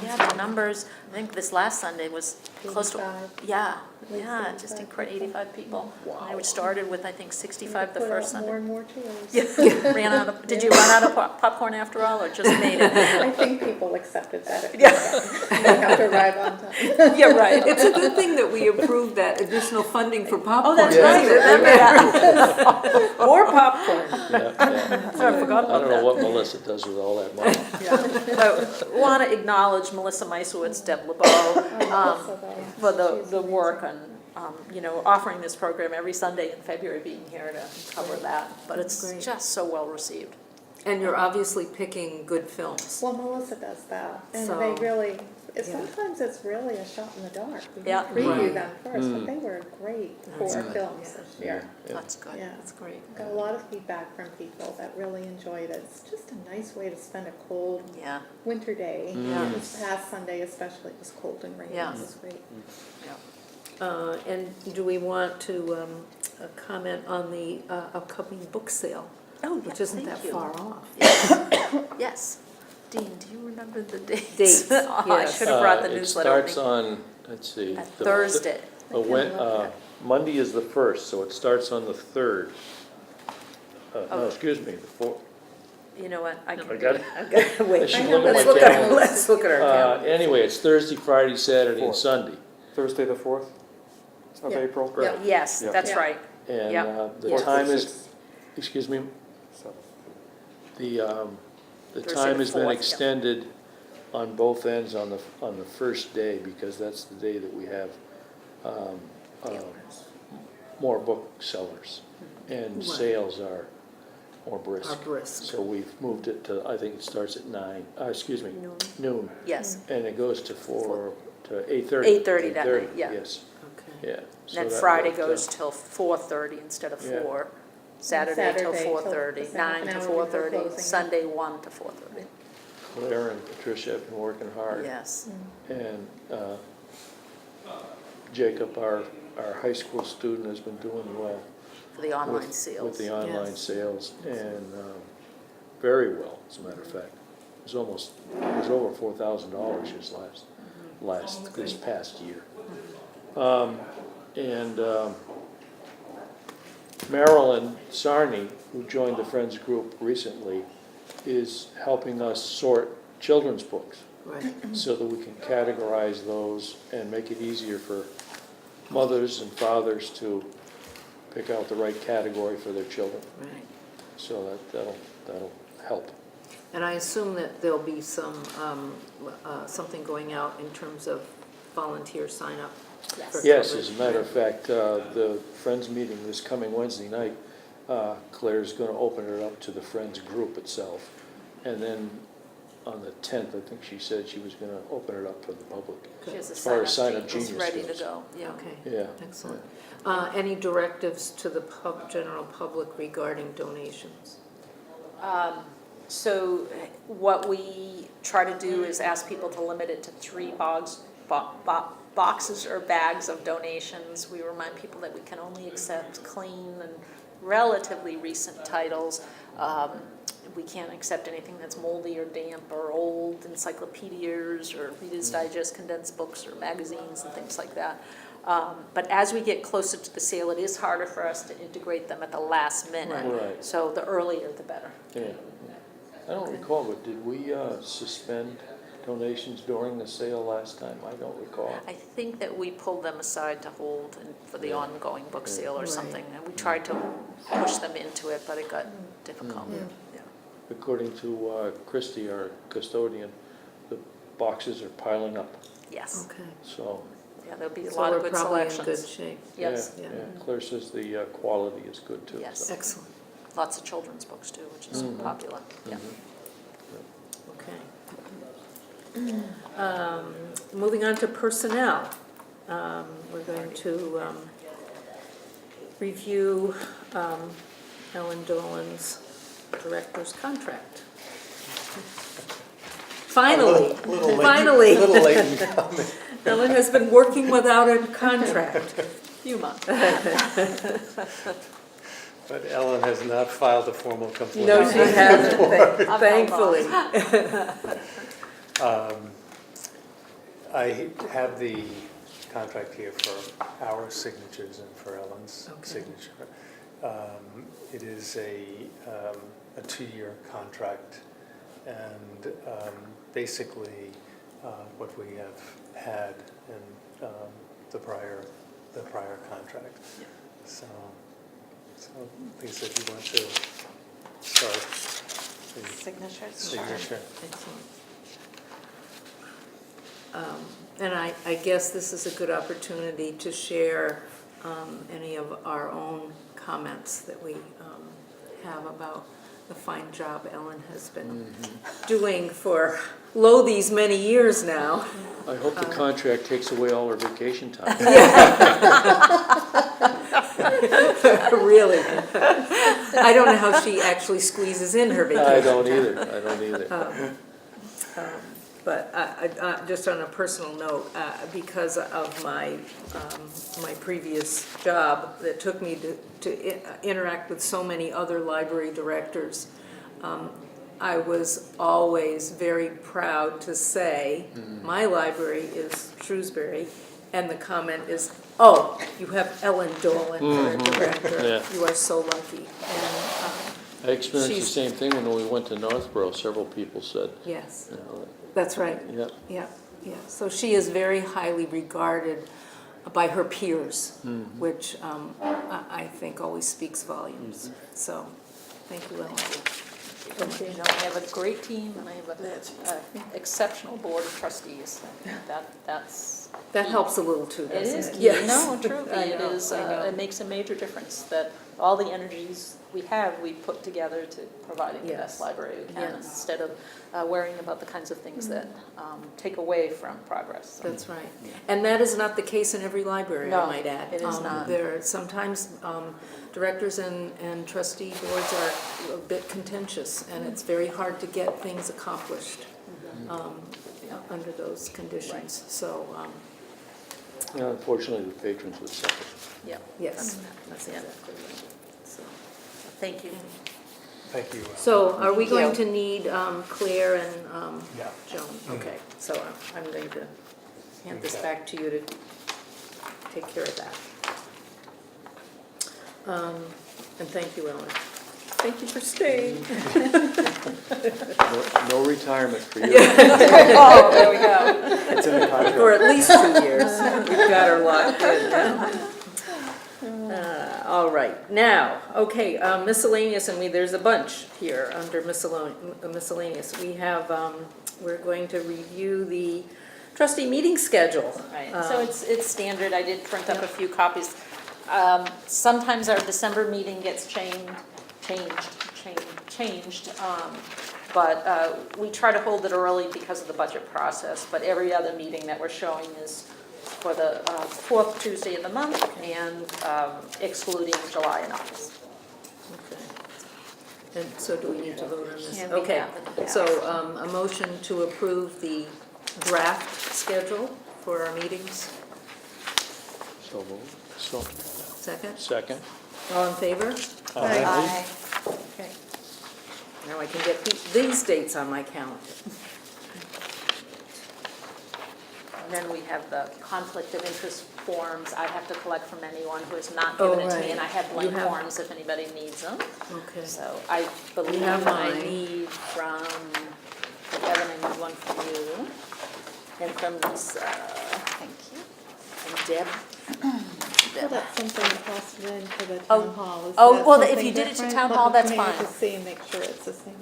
Yeah, the numbers, I think this last Sunday was close to,
85.
yeah,
At least
yeah, just
85
incredible,
people.
85 people.
Wow.
And it started with, I think, 65 the
Put
first
out more
Sunday.
and more tours.
Yeah, ran out of, did you run out of popcorn after all, or just made it?
I think people accepted that.
Yeah.
They have to arrive on time.
Yeah, right.
It's a good thing that we approved that additional funding for popcorn.
Oh, that's
Yeah.
right, remember that? More popcorn.
Yeah, yeah.
Sorry, I forgot
I
about
don't know
that.
what Melissa does with all that money.
I want to acknowledge Melissa Meisowitz, Deb LeBeau, for the work on, offering this program every Sunday in February, being here to cover that. But it's
Great.
just so well received.
And you're obviously picking good films.
Well, Melissa does that, and
So,
they really,
yeah.
sometimes it's really a shot in the dark. We
Yeah.
preview
Right.
them first, but they were great for
That's
films
good.
this year.
Yeah.
That's good.
Yeah,
That's great.
got a lot of feedback from people that really enjoyed it. It's just a nice way to spend a cold
Yeah,
winter day.
Yeah.
This past Sunday especially, it was cold and rainy,
Yeah.
it was great.
yeah.
And do we want to comment on the upcoming book sale?
Oh,
Which
yes,
isn't that
thank you.
far off.
Yes. Dean, do you remember the dates?
Dates,
Oh, I
yes.
should have brought the newsletter.
It starts on, let's see.
At
the-
Thursday.
Monday is the 1st, so it starts on the 3rd. No,
Oh.
excuse me, the 4th.
You know what? I
I
can.
got it. I
Wait,
should
I know,
look at
but
my
it's
calendar.
let's look at our calendar.
Anyway, it's Thursday, Friday, Saturday, and
Fourth.
Sunday.
Thursday, the 4th of
Yeah.
April?
Yeah.
Yes,
Yeah.
that's
Yeah.
right.
And
Yeah.
the
Yes.
time is,
Sixth,
excuse me,
seventh.
the
Thursday
time
the
has been
4th, yeah.
extended on both ends on the first day, because that's the day that we have more booksellers, and
Right.
sales are more
Are
brisk.
brisk.
So we've moved it to, I think it starts at noon,
Yes.
and it goes to 8:30.
8:30 that night, yeah.
Yes,
Okay.
yeah.
And
So
then
that-
Friday
that,
goes till 4:30 instead of
Yeah.
4. Saturday till
Saturday till
4:30,
just a half
9
an
to
hour before
4:30,
closing.
Sunday 1 to 4:30.
Claire and Patricia have been working hard.
Yes.
And Jacob, our high school student, has been doing well.
For the online
with-
sales.
With the online
Yes.
sales, and very well, as a matter of fact. It was over $4,000 his this past year. Marilyn Sarney, who joined the Friends group recently, is helping us sort children's books,
Right.
so that we can categorize those and make it easier for mothers and fathers to pick out the right category for their children.
Right.
So that'll help.
And I assume that there'll be some, something going out in terms of volunteer sign-up.
Yes.
for
Yes,
coverage.
as a matter of fact, the Friends meeting this coming Wednesday night, Claire's going to open it up to the Friends group itself. And then on the 10th, I think she said she was going to open it up for the public.
She has a
As far as
sign-up
sign-up
sheet, it's ready to
genius
go, yeah.
Okay,
Yeah.
excellent. Any directives to the general public regarding donations?
So what we try to do is ask people to limit it to 3 boxes or bags of donations. We remind people that we can only accept clean and relatively recent titles. We can't accept anything that's moldy or damp or old encyclopedias or Reader's Digest condensed books or magazines and things like that. But as we get closer to the sale, it is harder for us to integrate them at the last minute.
Right.
So the earlier, the better.
Yeah. I don't recall, but did we suspend donations during the sale last time? I don't recall.
I think that we pulled them aside to hold for the
Yeah.
ongoing book sale or
Right.
something. And we tried to push them into it, but it got difficult.
Yeah.
Yeah.
According to Christie, our custodian, the boxes are piling up,
Yes,
Okay.
so.
yeah, there'll be a
So
lot
we're
of good
probably in good
selections.
shape.
Yes,
Yeah,
Yeah.
yeah. Claire says the quality is good too.
Yes.
so.
Excellent,
lots of children's books too, which is
Mhm.
popular. Yeah.
okay. Moving on to personnel. We're going to review Ellen Dolan's director's contract. Finally, finally.
A little late in coming.
Ellen has been working without a contract.
Few months.
But Ellen has not filed a formal complaint.
No, she hasn't,
I'm
thankfully.
I have the contract here for our signatures and for Ellen's
Okay.
signature. It is a 2-year contract, and basically what we have had in the prior contract. So Lisa, if you want to start the
Signatures?
signature.
Excellent. And I guess this is a good opportunity to share any of our own comments that we have about the fine job Ellen has been doing for these many years now.
I hope the contract takes away all her vacation time.
Really. I don't know how she actually squeezes in her vacation.
I don't either.
But just on a personal note, because of my previous job that took me to interact with so many other library directors, I was always very proud to say, my library is Shrewsbury, and the comment is, oh, you have Ellen Dolan for a director.
Yeah.
You are so lucky. And
I experienced the
she's-
same thing when we went to Northborough. Several people said,
yes,
you know,
that's right.
yeah.
Yeah, yeah. So she is very highly regarded by her peers, which I think always speaks volumes. So, thank you, Ellen.
You know, I have a great team, and I have an exceptional board of trustees.
That helps a little too,
It
doesn't
is
it?
key.
Yes.
No, truly,
I
it
know,
is,
I know.
it makes a major difference that all the energies we have, we put together to providing the
Yes.
best library we can,
Yes.
instead of worrying about the kinds of things that take away from progress.
That's right. And that is not the case in every library,
No,
I might add.
it is not.
There, sometimes directors and trustee boards are a bit contentious, and it's very hard to get things accomplished under those conditions. So,
Yeah, unfortunately, the patrons would suffer.
Yeah,
yes, that's
Yeah.
exactly right. So,
thank you.
Thank you.
So are we
Thank
going
you.
to need Claire and
Yeah.
Joan? Okay, so I'm going to hand this
Okay.
back to you to take care of that. And thank you, Ellen. Thank you for staying.
No retirement for you.
Oh, there we go.
It's in the contract.
For at least 2 years. We've got her locked in now. All right, now, okay, miscellaneous, and there's a bunch here under miscellaneous. We have, we're going to review the trustee meeting schedule.
Right, so it's standard, I did print up a few copies. Sometimes our December meeting gets changed, but we try to hold it early because of the budget process, but every other meeting that we're showing is for the fourth Tuesday of the month and excluding July and August.
Okay. And so do we need to vote on this?
And we
Okay,
have it, yeah.
so a motion to approve the draft schedule for our meetings.
So moved. So,
Second?
second.
All in favor?
Aye.
Okay. Now I can get these dates on my calendar.
And then we have the conflict of interest forms I have to collect from anyone who has not
Oh,
given it to me,
right.
and I have blank
You have-
forms if anybody needs them.
Okay.
So I believe
have
I
mine.
need from Evan, I need one from you, and from Lisa,
Thank you.
and Deb.
Well, that's something you posted in for the
Oh,
town hall. Is
oh,
that
well, if
something
you did it to
different?
town
Let
hall,
me
that's
come here
fine.
to see and make sure it's the same.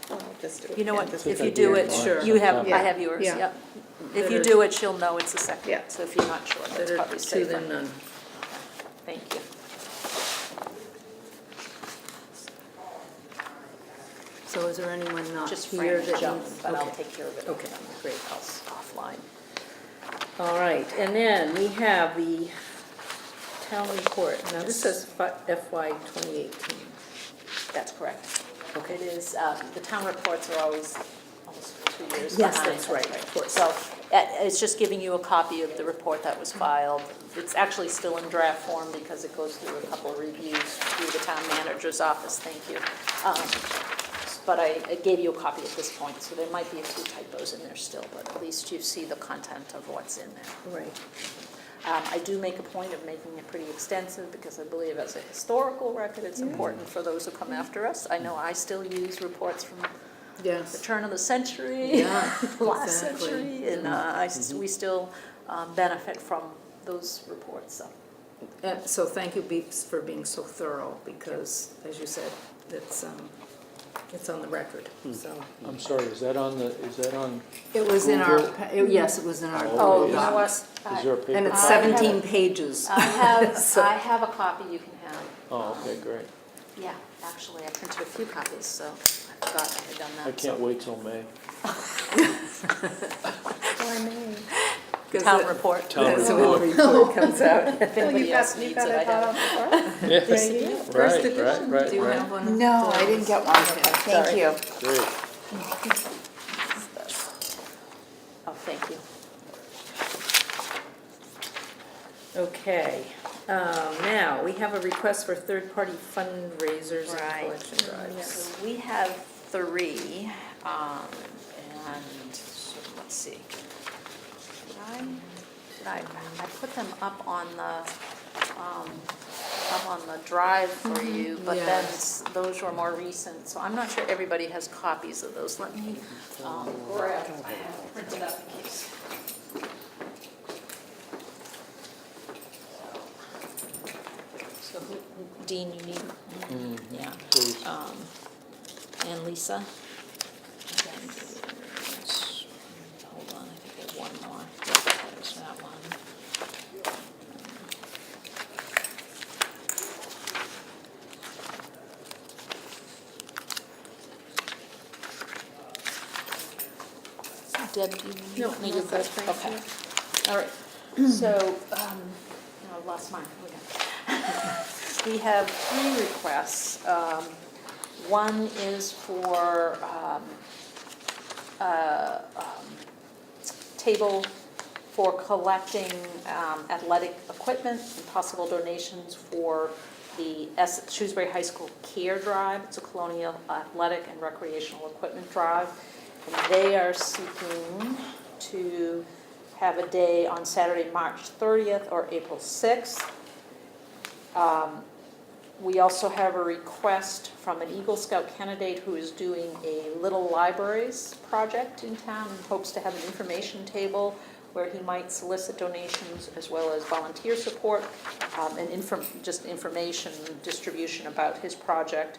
Well, I'll just do it.
You know what,
again.
if
I
you do
did
it,
mine
Sure.
you have,
sometime.
I have yours,
Yeah.
yep. If you
Better-
do it, she'll know it's the second,
Yeah.
so if you're not sure, that's
Better
probably
two
safer.
than none.
Thank you.
So is there anyone not
Just
here
frame
that
it, Joan,
needs?
but I'll
okay.
take care of it.
Okay, great.
Offline.
All right, and then we have the town report. Now, this says FY 2018.
That's correct.
Okay.
It is, the town reports are always almost 2 years
Yes,
behind.
that's right, of course.
So it's just giving you a copy of the report that was filed. It's actually still in draft form because it goes through a couple of reviews through the town manager's office, thank you. But I gave you a copy at this point, so there might be a few typos in there still, but at least you see the content of what's in there.
Right.
I do make a point of making it pretty extensive because I believe as a historical record, it's important for those who come after us. I know I still use reports from the
Yes.
turn of the century,
Yeah,
last
exactly.
century, and we still benefit from those reports, so.
And so thank you, Beeps, for being so thorough, because, as you said, it's on the record, so.
I'm sorry, is that on?
It was in our,
Google?
yes, it was in our.
Oh,
Oh,
Google
you know
Docs.
what?
Is there a paper?
And it's
I have-
17 pages.
I have,
So-
I have a copy you can have.
Oh, okay, great.
Yeah, actually, I printed a few copies, so I forgot I had done that.
I can't wait till May.
Town report.
That's when the report comes out.
If anybody else needs it, I have it.
Yes,
First
right,
edition,
right,
do you
right.
have one? of
No, I
those?
didn't get one.
Okay,
Thank
sorry.
you.
Great.
Oh, thank you.
Okay, now, we have a request for third-party fundraisers and
Right.
collection drives.
So we have 3, and so let's see. I put them up on the drive for you, but then
Yes.
those were more recent, so I'm not sure everybody has copies of those. Let me grab, I have printed up in case. So Dean, you need, yeah.
Please.
And Lisa. And there's- Hold on, I think there's one more. Yep, there's that one. Deb, do you need?
No,
you're
no,
good.
that's fine.
Okay. All right, so, no, I lost mine. We have 3 requests. One is for table for collecting athletic equipment and possible donations for the Shrewsbury High School Care Drive. It's a colonial athletic and recreational equipment drive. And they are seeking to have a day on Saturday, March 30th or April 6th. We also have a request from an Eagle Scout candidate who is doing a Little Libraries project in town and hopes to have an information table where he might solicit donations as well as volunteer support and just information distribution about his project.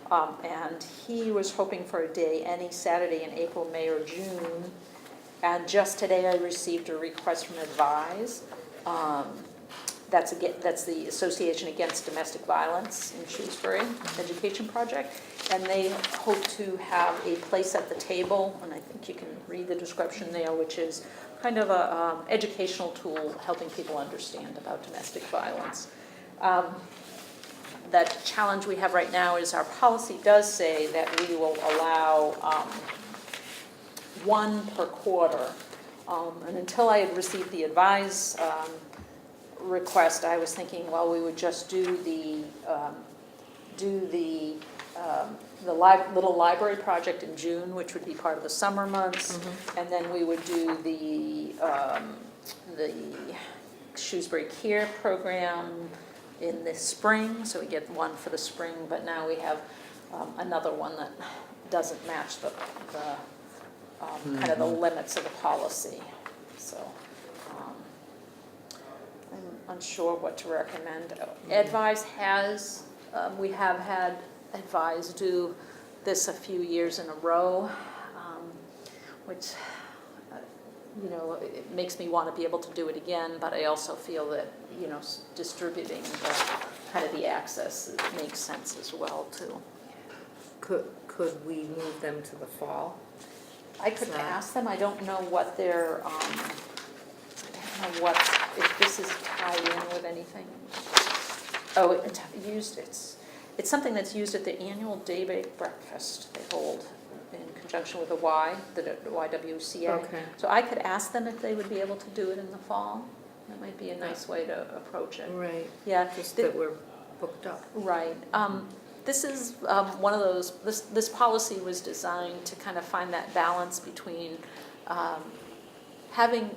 And he was hoping for a day any Saturday in April, May, or June. And just today I received a request from Advise. That's the Association Against Domestic Violence in Shrewsbury Education Project. And they hope to have a place at the table, and I think you can read the description there, which is kind of a educational tool helping people understand about domestic violence. That challenge we have right now is our policy does say that we will allow 1 per quarter. And until I had received the Advise request, I was thinking, well, we would just do the little library project in June, which would be part of the summer months, and then we would do the Shrewsbury Care program in the spring, so we get 1 for the spring, but now we have another one that doesn't match the kind of the limits of the policy, so. I'm unsure what to recommend. Advise has, we have had Advise do this a few years in a row, which, you know, it makes me want to be able to do it again, but I also feel that, you know, distributing kind of the access makes sense as well, too.
Could we move them to the fall?
I could ask them, I don't know what their, don't know what, if this is tied in with anything. Oh, it's something that's used at the annual day breakfast they hold in conjunction with the YWCA.
Okay.
So I could ask them if they would be able to do it in the fall. That might be a nice way to approach it.
Right,
Yeah,
just that we're booked up.
right. This is one of those, this policy was designed to kind of find that balance between having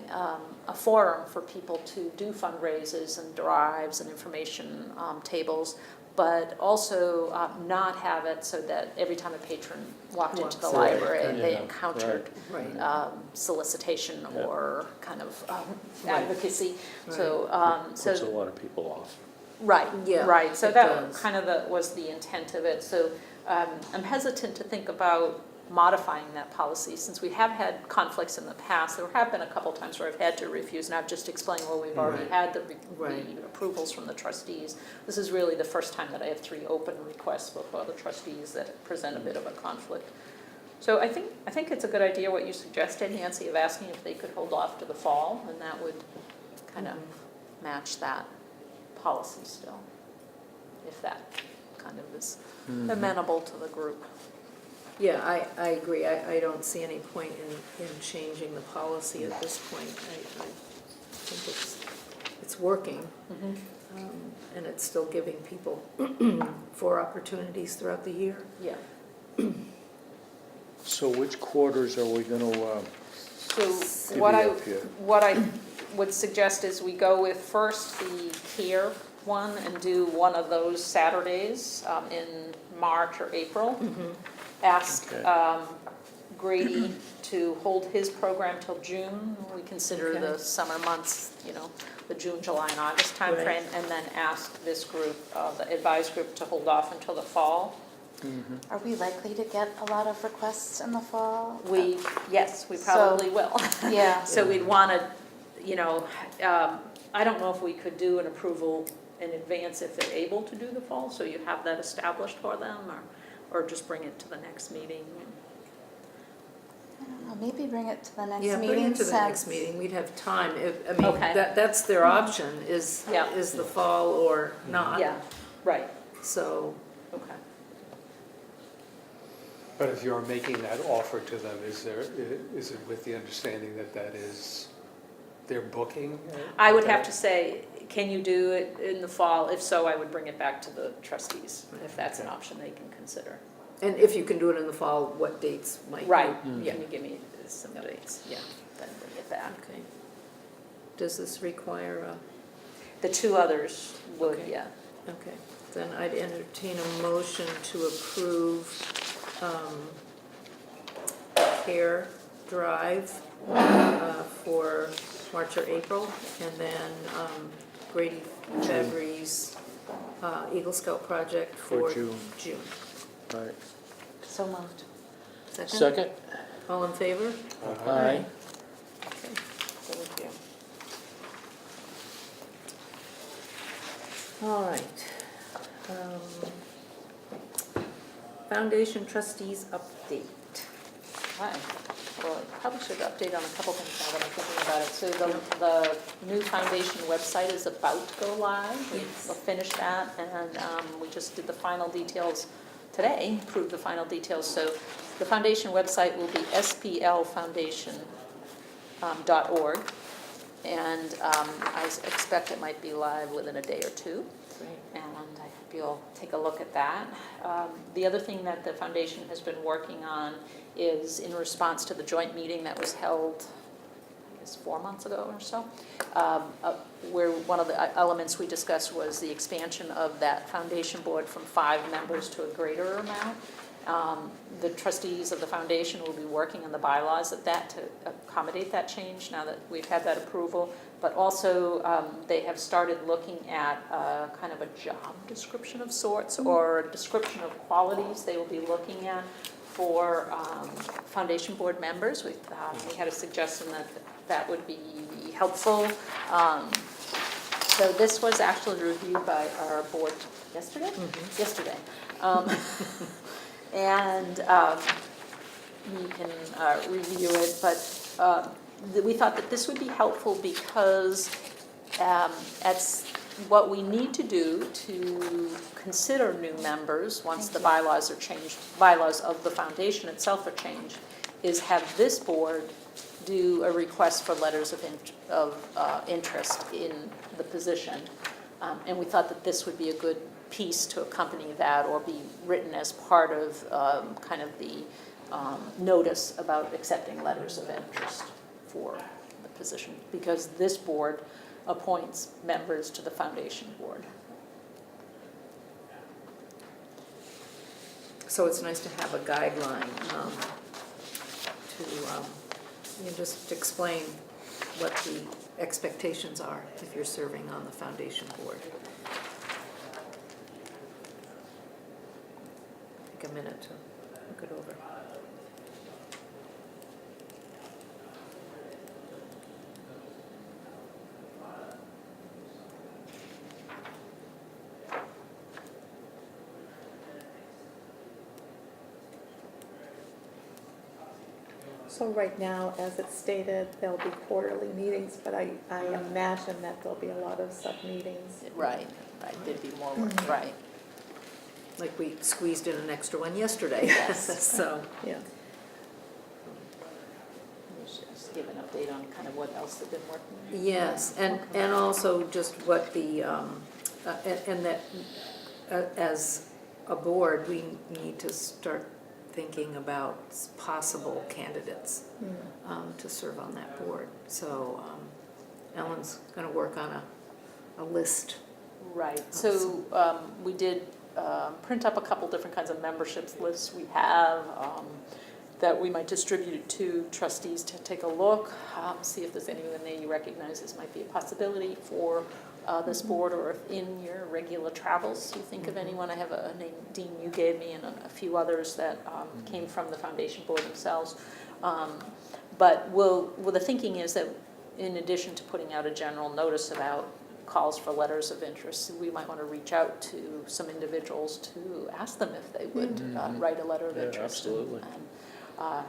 a forum for people to do fundraisers and drives and information tables, but also not have it so that every time a patron walked into the
Walks in.
library, they
Yeah,
encountered
Right.
solicitation
Yeah.
or kind of
Right.
advocacy.
Right.
So,
Puts a lot of people off.
right,
Yeah,
right. So
it
that
does.
kind of was the intent of it. So I'm hesitant to think about modifying that policy since we have had conflicts in the past. There have been a couple times where I've had to refuse, and I've just explained, well, we've already
Right.
had the
Right.
approvals from the trustees. This is really the first time that I have 3 open requests before the trustees that present a bit of a conflict. So I think it's a good idea what you suggested, Nancy, of asking if they could hold off to the fall, and that would kind of match that policy still, if that kind of is amenable to the group.
Yeah, I agree. I don't see any point in changing the policy at this point. I think it's working, and it's still giving people 4 opportunities throughout the year.
Yeah.
So which quarters are we gonna,
So
Divvy
what
up here.
I would suggest is we go with first the care one and do one of those Saturdays in March or April. Ask
Okay.
Grady to hold his program till June. We consider
Okay.
the summer months, the June, July, and August timeframe.
Right.
And then ask this group, the advised group, to hold off until the fall.
Are we likely to get a lot of requests in the fall?
Yes, we probably will.
Yeah.
So we'd want to, I don't know if we could do an approval in advance if they're able to do the fall, so you have that established for them, or just bring it to the next meeting.
I don't know, maybe bring it to the next
Yeah,
meeting.
bring it to the next
since-
meeting. We'd have time.
Okay.
That's their option, is
Yeah.
the fall or not.
Yeah, right,
So,
okay.
But if you're making that offer to them, is it with the understanding that that is their booking?
I would have to say, can you do it in the fall? If so, I would bring it back to the trustees, if that's an
Okay.
option they can consider.
and if you can do it in the fall, what dates might you?
Right,
Yeah.
can you give me some dates? Yeah, then bring it back.
Okay. Does this require
The 2 others would,
Okay.
yeah.
okay, then I'd entertain a motion to approve care drive for March or April, and then Grady Fabry's Eagle Scout project
For
for
June.
June.
right?
So moved.
Second?
All in favor?
Aye.
Okay, thank you.
All right. Foundation trustees update.
Right. Well, I probably should update on a couple things now that I'm thinking about it. So the new foundation website is about to go live.
Yes.
We'll finish that, and we just did the final details today, approved the final details. So the foundation website will be splfoundation.org. And I expect it might be live within a day or 2.
Great.
And I hope you'll take a look at that. The other thing that the foundation has been working on is in response to the joint meeting that was held, I guess 4 months ago or so, where one of the elements we discussed was the expansion of that foundation board from 5 members to a greater amount. The trustees of the foundation will be working on the bylaws of that to accommodate that change now that we've had that approval. But also, they have started looking at kind of a job description of sorts, or a description of qualities they will be looking at for foundation board members. We had a suggestion that that would be helpful. So this was actually reviewed by our board yesterday? Yesterday. And you can review it, but we thought that this would be helpful because that's what we need to do to consider new members once the bylaws are changed, bylaws of the foundation itself are changed, is have this board do a request for letters of interest in the position. And we thought that this would be a good piece to accompany that or be written as part of kind of the notice about accepting letters of interest for the position, because this board appoints members to the foundation board.
So it's nice to have a guideline to just explain what the expectations are if you're serving on the foundation board. Take a minute to look it over.
So right now, as it's stated, there'll be quarterly meetings, but I imagine that there'll be a lot of sub-meetings.
Right, there'd be more work, right.
Like we squeezed in an extra one yesterday.
Yes.
So,
Yeah.
Just give an update on kind of what else they've been working on.
yes, and also just what the, and that as a board, we need to start thinking about possible candidates to serve on that board. So Ellen's going to work on a list.
Right, so we did print up a couple different kinds of memberships lists we have that we might distribute to trustees to take a look, see if there's anyone there you recognize this might be a possibility for this board, or if in your regular travels you think of anyone. I have a name, Dean, you gave me, and a few others that came from the foundation board themselves. But the thinking is that in addition to putting out a general notice about calls for letters of interest, we might want to reach out to some individuals to ask them if they would write a letter of interest.
Absolutely.
And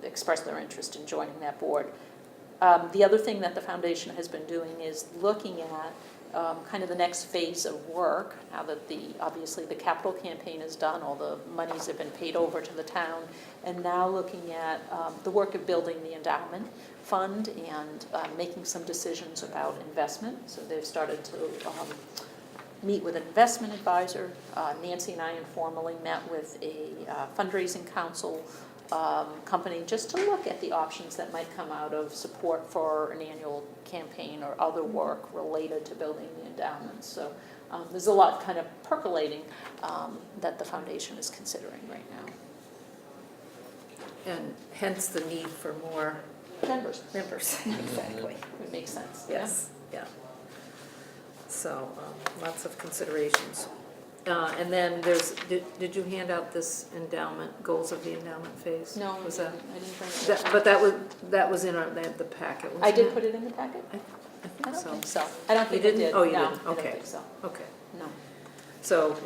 express their interest in joining that board. The other thing that the foundation has been doing is looking at kind of the next phase of work, now that obviously the capital campaign is done, all the monies have been paid over to the town, and now looking at the work of building the endowment fund and making some decisions about investment. So they've started to meet with an investment advisor. Nancy and I informally met with a fundraising council company just to look at the options that might come out of support for an annual campaign or other work related to building the endowments. So there's a lot kind of percolating that the foundation is considering right now.
And hence the need for more
Members.
Exactly.
It makes sense.
Yes, yeah. So lots of considerations. And then did you hand out this endowment, goals of the endowment phase?
No,
Was that?
I didn't bring it.
But that was in the packet, wasn't it?
I did put it in the packet?
I
I
think
don't
so.
think so. I don't
You
think I
didn't?
did.
Oh, you
No,
didn't?
I don't
Okay.
think so.
Okay.
No.
So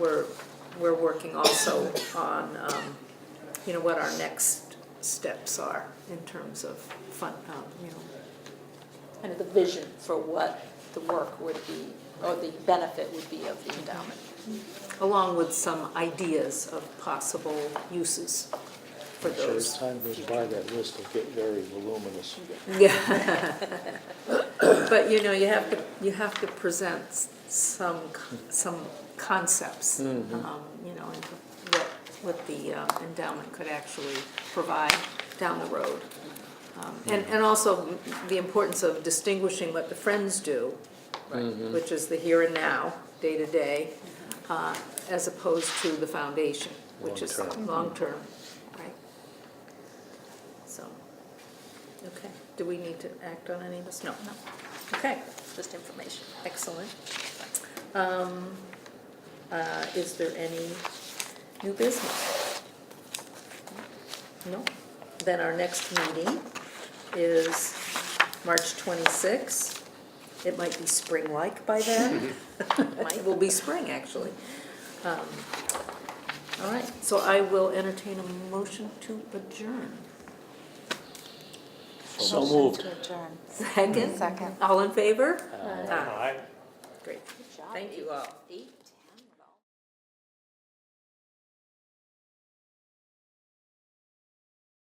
we're working also on, what our next steps are in terms of fund,
Kind of the vision for what the work would be, or the benefit would be of the endowment.
along with some ideas of possible uses for
So
those.
as time goes by, that list will get very voluminous.
Yeah. But you have to present some concepts,
Mhm.
and what the endowment could actually provide down the road. And also the importance of distinguishing what the Friends do,
Mhm.
which is the here and now, day to day, as opposed to the foundation, which is
Long-term.
long-term, right? So, okay, do we need to act on any of this? No. Okay,
Just information.
excellent. Is there any new business? No? Then our next meeting is March 26th. It might be spring-like by then. It will be spring, actually. All right, so I will entertain a motion to adjourn.
So
Motion
moved.
to adjourn.
Second?
Second.
All in favor?
Uh,
Aye.
Aye.
Great.
Good job.
Thank you all.
8